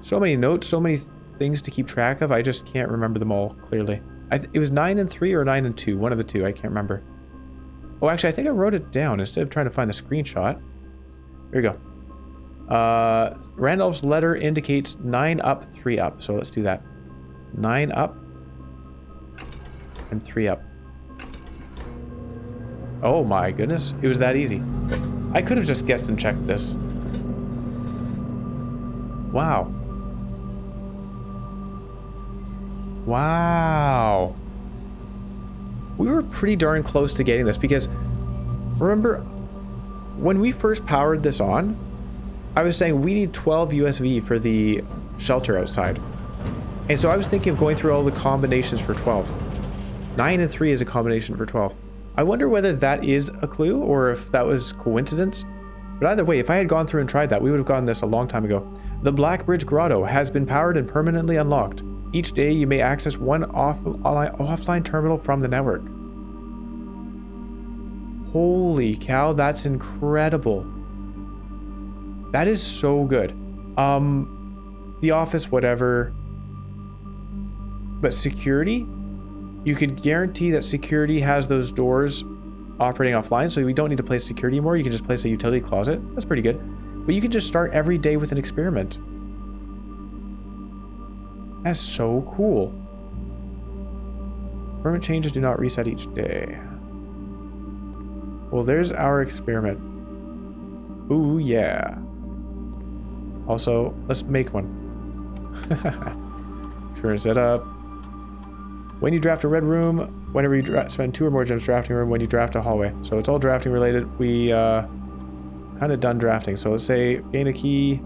So many notes, so many things to keep track of. I just can't remember them all clearly. It was 9 and 3 or 9 and 2. One of the two. I can't remember. Oh, actually, I think I wrote it down instead of trying to find the screenshot. Here we go. Randolph's letter indicates 9 up, 3 up. So let's do that. 9 up and 3 up. Oh my goodness. It was that easy. I could have just guessed and checked this. Wow. Wow. We were pretty darn close to getting this because remember when we first powered this on, I was saying we need 12 USV for the shelter outside. And so I was thinking of going through all the combinations for 12. 9 and 3 is a combination for 12. I wonder whether that is a clue or if that was coincidence. But either way, if I had gone through and tried that, we would have gotten this a long time ago. The Blackbridge Grotto has been powered and permanently unlocked. Each day you may access one offline terminal from the network. Holy cow, that's incredible. That is so good. The office, whatever. But security? You could guarantee that security has those doors operating offline, so we don't need to place security anymore. You can just place a utility closet. That's pretty good. But you can just start every day with an experiment. That's so cool. Permanent changes do not reset each day. Well, there's our experiment. Ooh, yeah. Also, let's make one. Experiment setup. When you draft a red room, whenever you spend 2 or more gems drafting a room, when you draft a hallway. So it's all drafting related. We kind of done drafting. So let's say gain a key,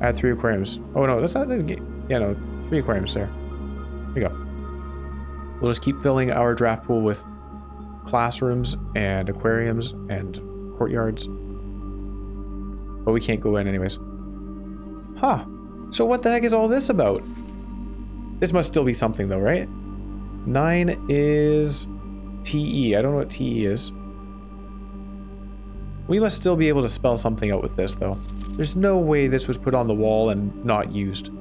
add 3 aquariums. Oh no, that's not the game. Yeah, no, 3 aquariums there. There you go. We'll just keep filling our draft pool with classrooms and aquariums and courtyards. But we can't go in anyways. Huh. So what the heck is all this about? This must still be something though, right? 9 is TE. I don't know what TE is. We must still be able to spell something out with this though. There's no way this was put on the wall and not used.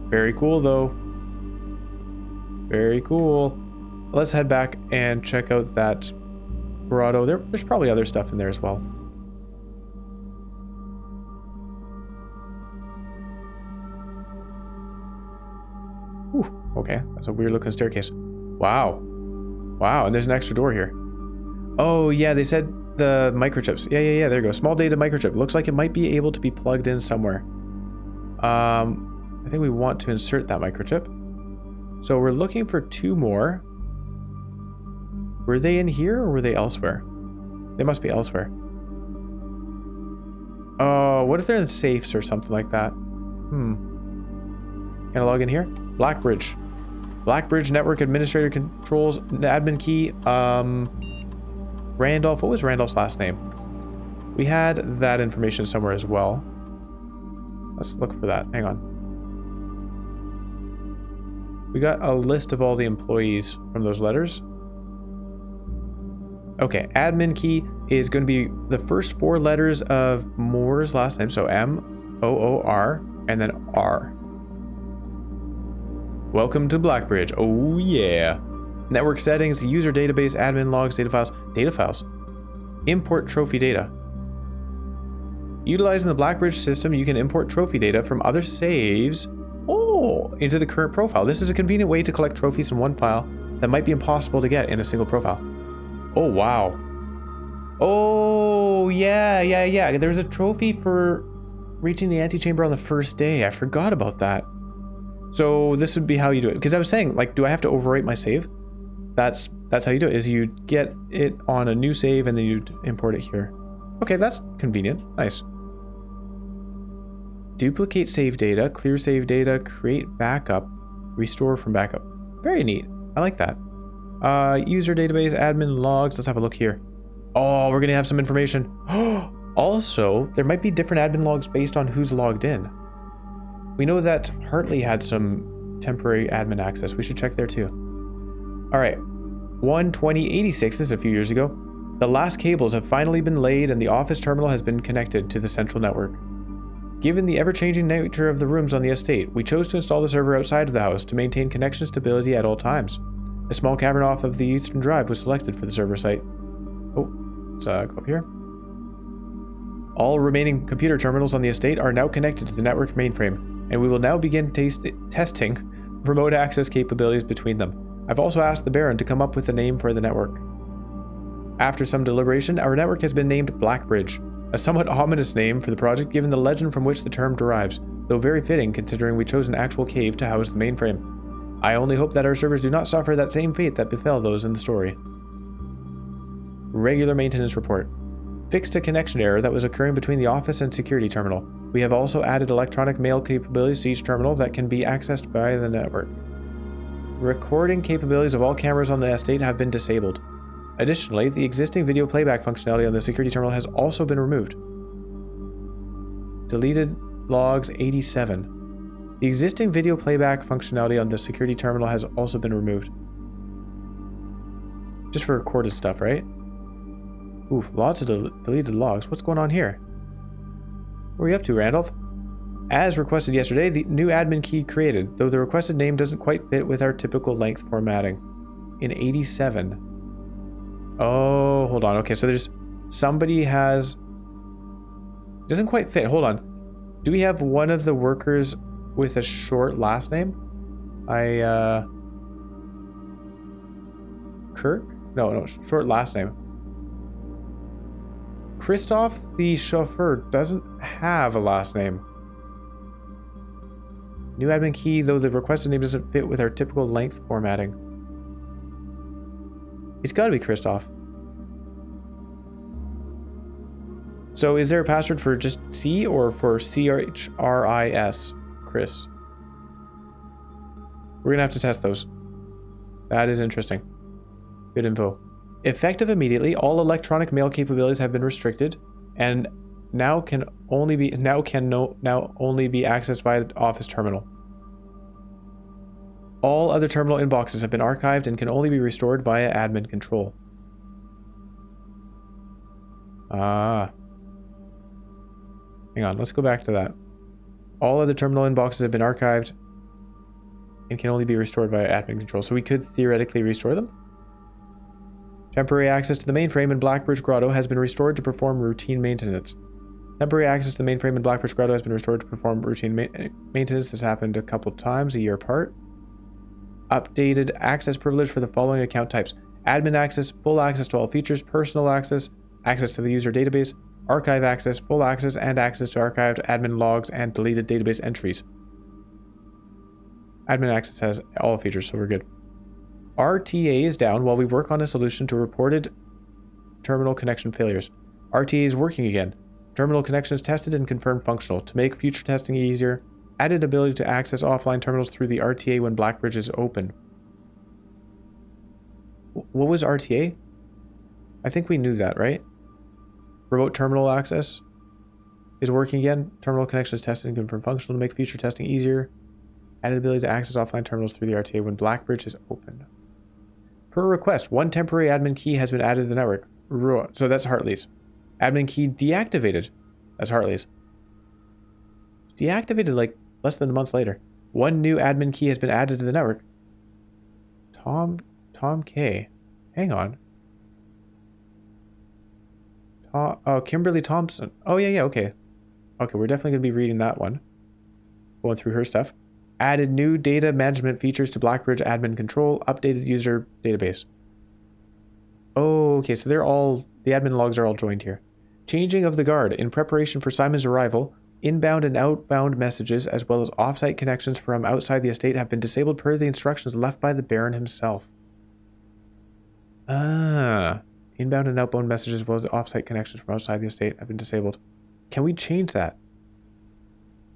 Very cool though. Very cool. Let's head back and check out that grotto. There's probably other stuff in there as well. Whew, okay, that's a weird looking staircase. Wow. Wow, and there's an extra door here. Oh yeah, they said the microchips. Yeah, there you go. Small data microchip. Looks like it might be able to be plugged in somewhere. I think we want to insert that microchip. So we're looking for 2 more. Were they in here or were they elsewhere? They must be elsewhere. Oh, what if they're in safes or something like that? Can I log in here? Blackbridge. Blackbridge Network Administrator Controls Admin Key. Randolph. What was Randolph's last name? We had that information somewhere as well. Let's look for that. Hang on. We got a list of all the employees from those letters. Okay, admin key is going to be the first 4 letters of Moore's last name. So M-O-O-R and then R. Welcome to Blackbridge. Oh yeah. Network settings, user database, admin logs, data files. Data files. Import trophy data. Utilizing the Blackbridge system, you can import trophy data from other saves into the current profile. This is a convenient way to collect trophies in one file that might be impossible to get in a single profile. Oh, wow. Oh, yeah. There's a trophy for reaching the antechamber on the first day. I forgot about that. So this would be how you do it. Because I was saying, like, do I have to overwrite my save? That's how you do it, is you get it on a new save and then you import it here. Okay, that's convenient. Nice. Duplicate save data, clear save data, create backup, restore from backup. Very neat. I like that. User database, admin logs. Let's have a look here. Oh, we're going to have some information. Also, there might be different admin logs based on who's logged in. We know that Hartley had some temporary admin access. We should check there too. All right. 1/20/86, this is a few years ago. The last cables have finally been laid and the office terminal has been connected to the central network. Given the ever-changing nature of the rooms on the estate, we chose to install the server outside of the house to maintain connection stability at all times. A small cavern off of the eastern drive was selected for the server site. Oh, let's go up here. All remaining computer terminals on the estate are now connected to the network mainframe, and we will now begin testing remote access capabilities between them. I've also asked the Baron to come up with a name for the network. After some deliberation, our network has been named Blackbridge, a somewhat ominous name for the project given the legend from which the term derives, though very fitting considering we chose an actual cave to house the mainframe. I only hope that our servers do not suffer that same fate that befell those in the story. Regular maintenance report. Fixed a connection error that was occurring between the office and security terminal. We have also added electronic mail capabilities to each terminal that can be accessed by the network. Recording capabilities of all cameras on the estate have been disabled. Additionally, the existing video playback functionality on the security terminal has also been removed. Deleted logs 87. The existing video playback functionality on the security terminal has also been removed. Just for recorded stuff, right? Oof, lots of deleted logs. What's going on here? What are you up to, Randolph? As requested yesterday, the new admin key created, though the requested name doesn't quite fit with our typical length formatting. In 87. Oh, hold on. Okay, so there's somebody has... Doesn't quite fit. Hold on. Do we have one of the workers with a short last name? Kirk? No, short last name. Christoph, the chauffeur, doesn't have a last name. New admin key, though the requested name doesn't fit with our typical length formatting. It's got to be Christoph. So is there a password for just C or for CHRIS? Chris. We're going to have to test those. That is interesting. Good info. Effective immediately, all electronic mail capabilities have been restricted and now can only be accessed via the office terminal. All other terminal inboxes have been archived and can only be restored via admin control. Ah. Hang on, let's go back to that. All other terminal inboxes have been archived and can only be restored via admin control. So we could theoretically restore them. Temporary access to the mainframe in Blackbridge Grotto has been restored to perform routine maintenance. Temporary access to the mainframe in Blackbridge Grotto has been restored to perform routine maintenance. This happened a couple times, a year apart. Updated access privilege for the following account types. Admin access, full access to all features, personal access, access to the user database, archive access, full access, and access to archived admin logs and deleted database entries. Admin access has all features, so we're good. RTA is down while we work on a solution to reported terminal connection failures. RTA is working again. Terminal connection is tested and confirmed functional. To make future testing easier, added ability to access offline terminals through the RTA when Blackbridge is open. What was RTA? I think we knew that, right? Remote terminal access is working again. Terminal connection is tested and confirmed functional to make future testing easier. Added ability to access offline terminals through the RTA when Blackbridge is open. Per request, one temporary admin key has been added to the network. So that's Hartley's. Admin key deactivated. That's Hartley's. Deactivated like less than a month later. One new admin key has been added to the network. Tom K. Hang on. Oh, Kimberly Thompson. Oh, yeah, okay. Okay, we're definitely going to be reading that one. Going through her stuff. Added new data management features to Blackbridge admin control. Updated user database. Oh, okay, so they're all... The admin logs are all joined here. Changing of the guard. In preparation for Simon's arrival, inbound and outbound messages, as well as off-site connections from outside the estate, have been disabled per the instructions left by the Baron himself. Ah... Inbound and outbound messages as well as off-site connections from outside the estate have been disabled. Can we change that?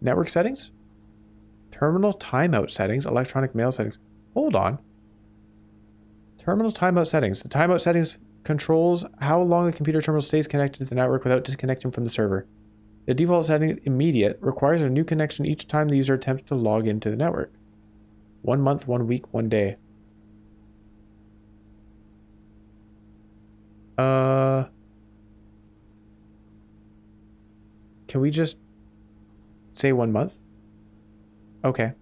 Network settings? Terminal timeout settings, electronic mail settings. Hold on. Terminal timeout settings. The timeout settings controls how long a computer terminal stays connected to the network without disconnecting from the server. The default setting, immediate, requires a new connection each time the user attempts to log into the network. 1 month, 1 week, 1 day. Can we just say 1 month? Okay.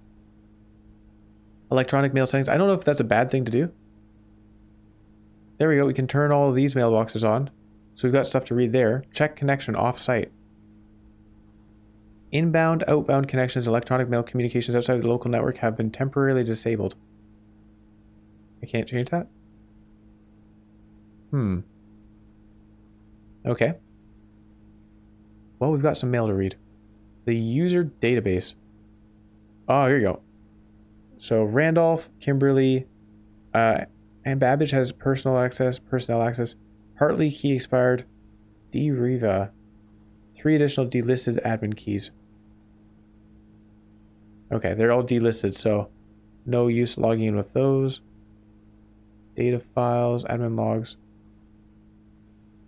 Electronic mail settings. I don't know if that's a bad thing to do. There we go. We can turn all of these mailboxes on. So we've got stuff to read there. Check connection off-site. Inbound, outbound connections, electronic mail communications outside of the local network have been temporarily disabled. I can't change that? Okay. Well, we've got some mail to read. The user database. Oh, here you go. So Randolph, Kimberly, and Babbage has personnel access. Hartley key expired. D. Riva. 3 additional delisted admin keys. Okay, they're all delisted, so no use logging in with those. Data files, admin logs.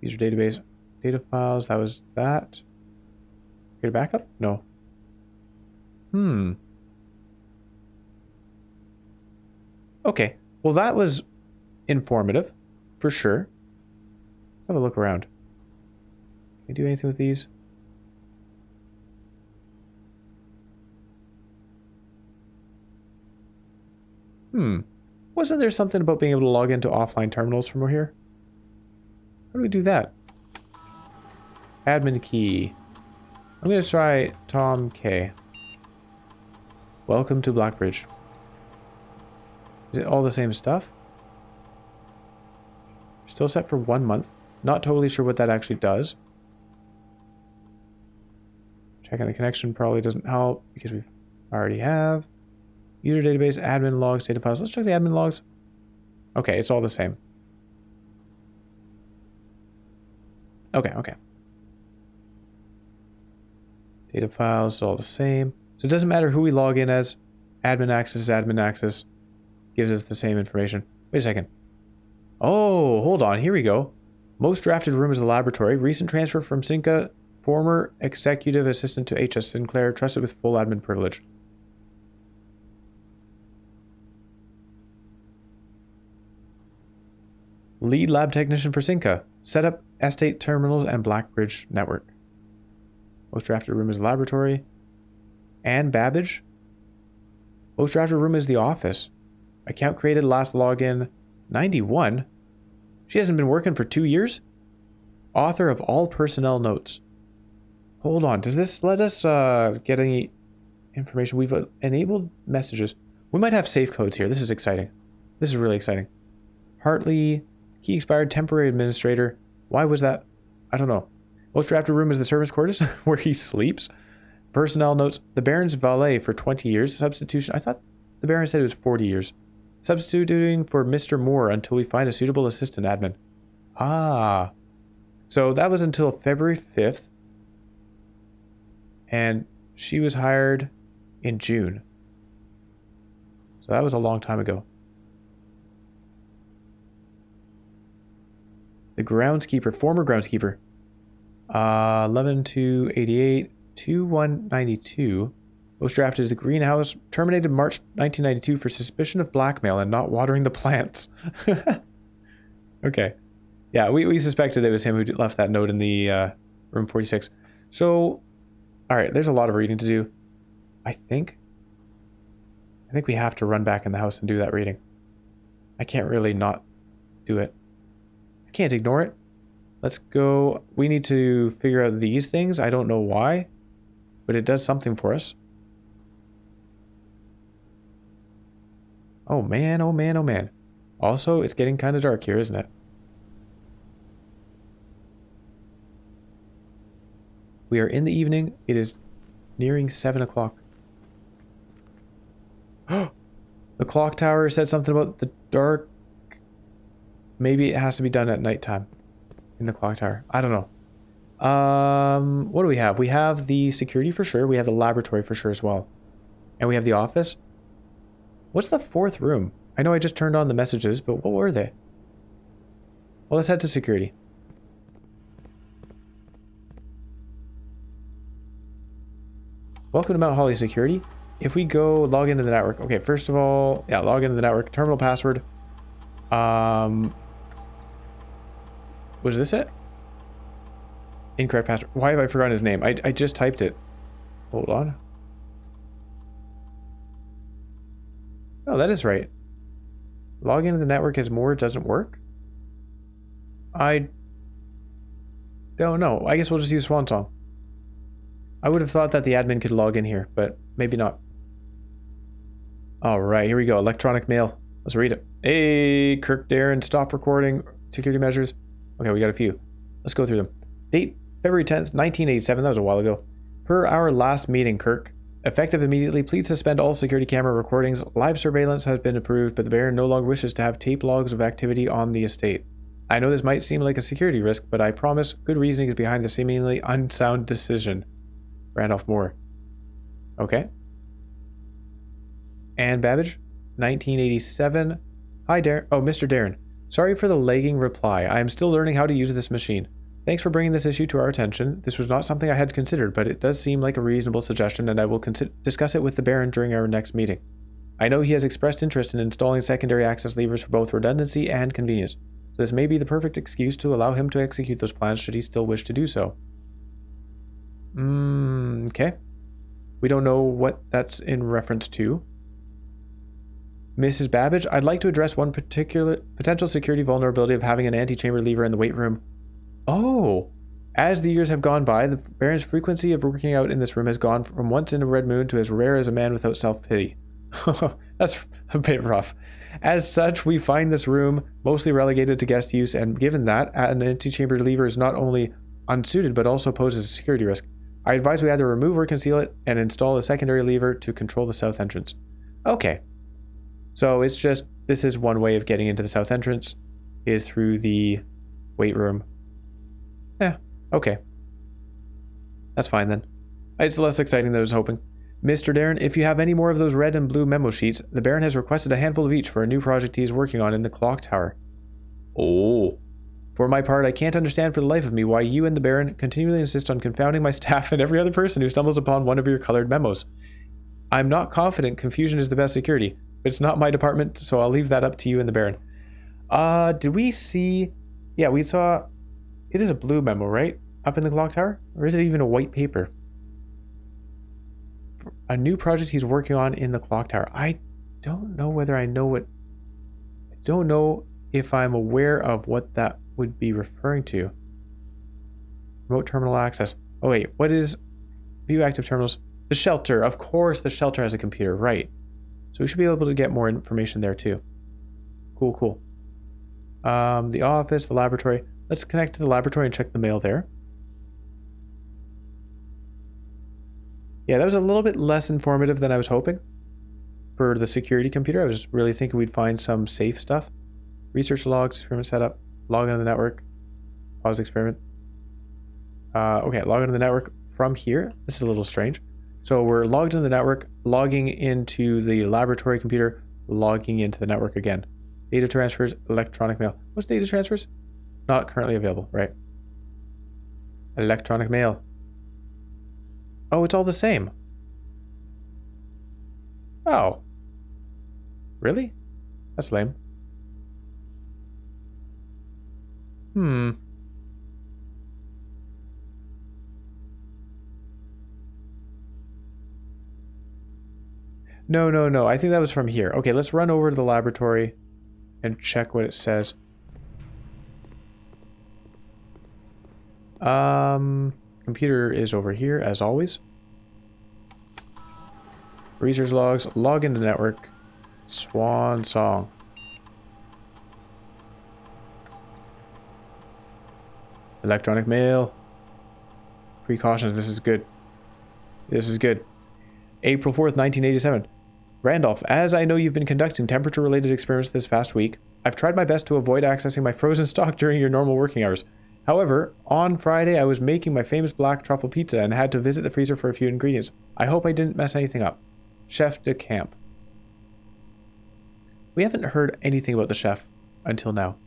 User database. Data files, that was that. Get a backup? No. Okay. Well, that was informative, for sure. Let's have a look around. Can I do anything with these? Wasn't there something about being able to log into offline terminals from here? How do we do that? Admin key. I'm going to try Tom K. Welcome to Blackbridge. Is it all the same stuff? Still set for 1 month. Not totally sure what that actually does. Checking the connection probably doesn't help because we already have. User database, admin logs, data files. Let's check the admin logs. Okay, it's all the same. Okay. Data files, all the same. So it doesn't matter who we log in as. Admin access. Gives us the same information. Wait a second. Oh, hold on. Here we go. Most drafted room is the laboratory. Recent transfer from Sinca. Former executive assistant to H.S. Sinclair. Trusted with full admin privilege. Lead lab technician for Sinca. Set up estate terminals and Blackbridge network. Most drafted room is the laboratory. And Babbage. Most drafted room is the office. Account created, last login 91. She hasn't been working for 2 years? Author of all personnel notes. Hold on, does this let us get any information? We've enabled messages. We might have safe codes here. This is exciting. This is really exciting. Hartley, key expired, temporary administrator. Why was that? I don't know. Most drafted room is the servant's quarters, where he sleeps. Personnel notes, the Baron's valet for 20 years. Substitution, I thought the Baron said it was 40 years. Substituting for Mr. Moore until we find a suitable assistant admin. Ah. So that was until February 5th. And she was hired in June. So that was a long time ago. The groundskeeper, former groundskeeper. 11 to 88, 2192. Most drafted is the greenhouse. Terminated March 1992 for suspicion of blackmail and not watering the plants. Okay. Yeah, we suspected it was him who left that note in the room 46. So, alright, there's a lot of reading to do. I think we have to run back in the house and do that reading. I can't really not do it. I can't ignore it. Let's go. We need to figure out these things. I don't know why, but it does something for us. Oh man, oh man, oh man. Also, it's getting kind of dark here, isn't it? We are in the evening. It is nearing 7 o'clock. The clock tower said something about the dark. Maybe it has to be done at nighttime in the clock tower. I don't know. What do we have? We have the security for sure. We have the laboratory for sure as well. And we have the office. What's the fourth room? I know I just turned on the messages, but what were they? Well, let's head to security. Welcome to Mount Holly Security. If we go log into the network. Okay, first of all, yeah, log into the network. Terminal password. Was this it? Incorrect password. Why have I forgotten his name? I just typed it. Hold on. Oh, that is right. Log into the network as more doesn't work? I don't know. I guess we'll just use Swan Song. I would have thought that the admin could log in here, but maybe not. Alright, here we go. Electronic mail. Let's read it. Hey, Kirk Darren, stop recording. Security measures. Okay, we got a few. Let's go through them. Date, February 10th, 1987. That was a while ago. Per our last meeting, Kirk. Effective immediately, please suspend all security camera recordings. Live surveillance has been approved, but the Baron no longer wishes to have tape logs of activity on the estate. I know this might seem like a security risk, but I promise good reasoning is behind the seemingly unsound decision. Randolph Moore. Okay. Anne Babbage, 1987. Hi, Darren. Oh, Mr. Darren. Sorry for the lagging reply. I am still learning how to use this machine. Thanks for bringing this issue to our attention. This was not something I had considered, but it does seem like a reasonable suggestion, and I will discuss it with the Baron during our next meeting. I know he has expressed interest in installing secondary access levers for both redundancy and convenience, so this may be the perfect excuse to allow him to execute those plans should he still wish to do so. Okay. We don't know what that's in reference to. Mrs. Babbage, I'd like to address one particular potential security vulnerability of having an antechamber lever in the weight room. Oh! As the years have gone by, the Baron's frequency of working out in this room has gone from once in a red moon to as rare as a man without self-pity. That's a bit rough. As such, we find this room mostly relegated to guest use, and given that, an antechamber lever is not only unsuited but also poses a security risk. I advise we either remove or conceal it and install a secondary lever to control the south entrance. Okay. So it's just, this is one way of getting into the south entrance, is through the weight room. Yeah, okay. That's fine then. It's less exciting than I was hoping. Mr. Darren, if you have any more of those red and blue memo sheets, the Baron has requested a handful of each for a new project he is working on in the clock tower. Oh. For my part, I can't understand for the life of me why you and the Baron continually insist on confounding my staff and every other person who stumbles upon one of your colored memos. I'm not confident confusion is the best security, but it's not my department, so I'll leave that up to you and the Baron. Did we see... Yeah, we saw... It is a blue memo, right? Up in the clock tower? Or is it even a white paper? A new project he's working on in the clock tower. I don't know whether I know what... I don't know if I'm aware of what that would be referring to. Remote terminal access. Oh wait, what is... View active terminals? The shelter. Of course the shelter has a computer, right. So we should be able to get more information there too. Cool, cool. The office, the laboratory. Let's connect to the laboratory and check the mail there. Yeah, that was a little bit less informative than I was hoping. For the security computer, I was really thinking we'd find some safe stuff. Research logs, experiment setup, log into the network, pause the experiment. Okay, log into the network from here. This is a little strange. So we're logged into the network, logging into the laboratory computer, logging into the network again. Data transfers, electronic mail. What's data transfers? Not currently available, right? Electronic mail. Oh, it's all the same. Oh. Really? That's lame. Hmm. No. I think that was from here. Okay, let's run over to the laboratory and check what it says. Computer is over here, as always. Research logs, log into network, swan song. Electronic mail. Precautions, this is good. This is good. April 4th, 1987. Randolph, as I know you've been conducting temperature-related experiments this past week, I've tried my best to avoid accessing my frozen stock during your normal working hours. However, on Friday I was making my famous black truffle pizza and had to visit the freezer for a few ingredients. I hope I didn't mess anything up. Chef de Camp. We haven't heard anything about the chef until now.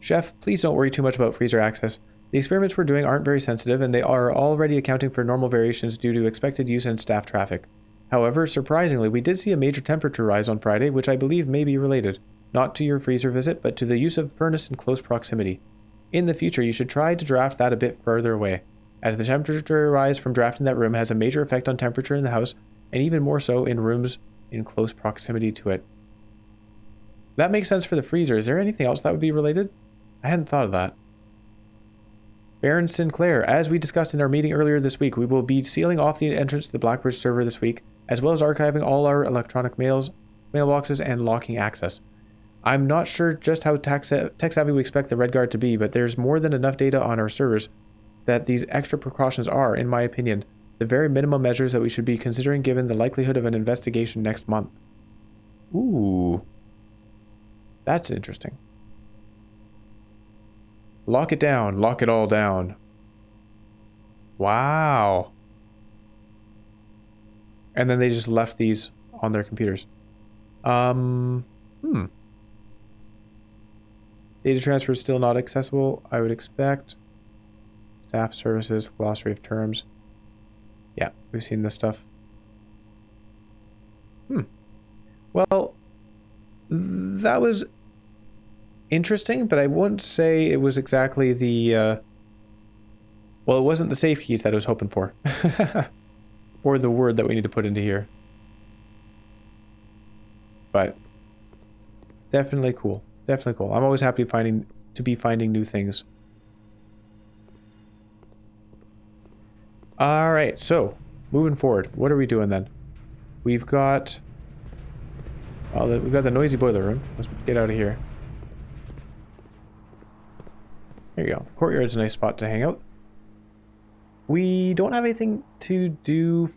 Chef, please don't worry too much about freezer access. The experiments we're doing aren't very sensitive, and they are already accounting for normal variations due to expected use and staff traffic. However, surprisingly, we did see a major temperature rise on Friday, which I believe may be related, not to your freezer visit, but to the use of furnace in close proximity. In the future, you should try to draft that a bit further away, as the temperature rise from drafting that room has a major effect on temperature in the house, and even more so in rooms in close proximity to it. That makes sense for the freezer. Is there anything else that would be related? I hadn't thought of that. Baron Sinclair, as we discussed in our meeting earlier this week, we will be sealing off the entrance to the Blackbridge server this week, as well as archiving all our electronic mailboxes and locking access. I'm not sure just how tech-savvy we expect the Red Guard to be, but there's more than enough data on our servers that these extra precautions are, in my opinion, the very minimum measures that we should be considering given the likelihood of an investigation next month. Ooh. That's interesting. Lock it down. Lock it all down. Wow. And then they just left these on their computers. Data transfer is still not accessible, I would expect. Staff services, glossary of terms. Yeah, we've seen this stuff. Well, that was interesting, but I wouldn't say it was exactly the, well, it wasn't the safe keys that I was hoping for. Or the word that we need to put into here. But definitely cool. Definitely cool. I'm always happy to be finding new things. Alright, so moving forward, what are we doing then? We've got the noisy boiler room. Let's get out of here. There you go. The courtyard's a nice spot to hang out. We don't have anything to do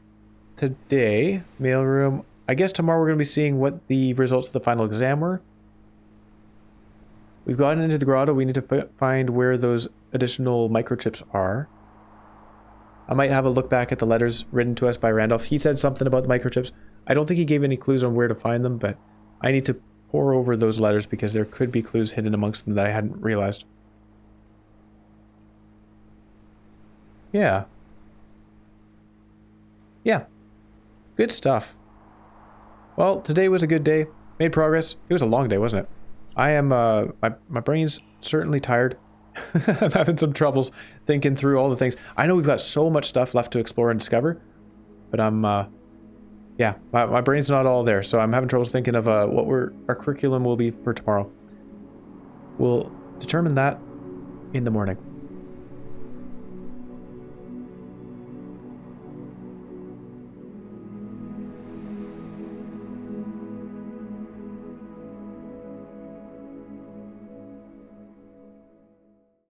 today. Mailroom. I guess tomorrow we're going to be seeing what the results of the final exam were. We've gotten into the grotto. We need to find where those additional microchips are. I might have a look back at the letters written to us by Randolph. He said something about the microchips. I don't think he gave any clues on where to find them, but I need to pore over those letters because there could be clues hidden amongst them that I hadn't realized. Yeah. Yeah. Good stuff. Well, today was a good day. Made progress. It was a long day, wasn't it? I am, my brain's certainly tired. I'm having some troubles thinking through all the things. I know we've got so much stuff left to explore and discover, but I'm, yeah, my brain's not all there, so I'm having troubles thinking of what our curriculum will be for tomorrow. We'll determine that in the morning.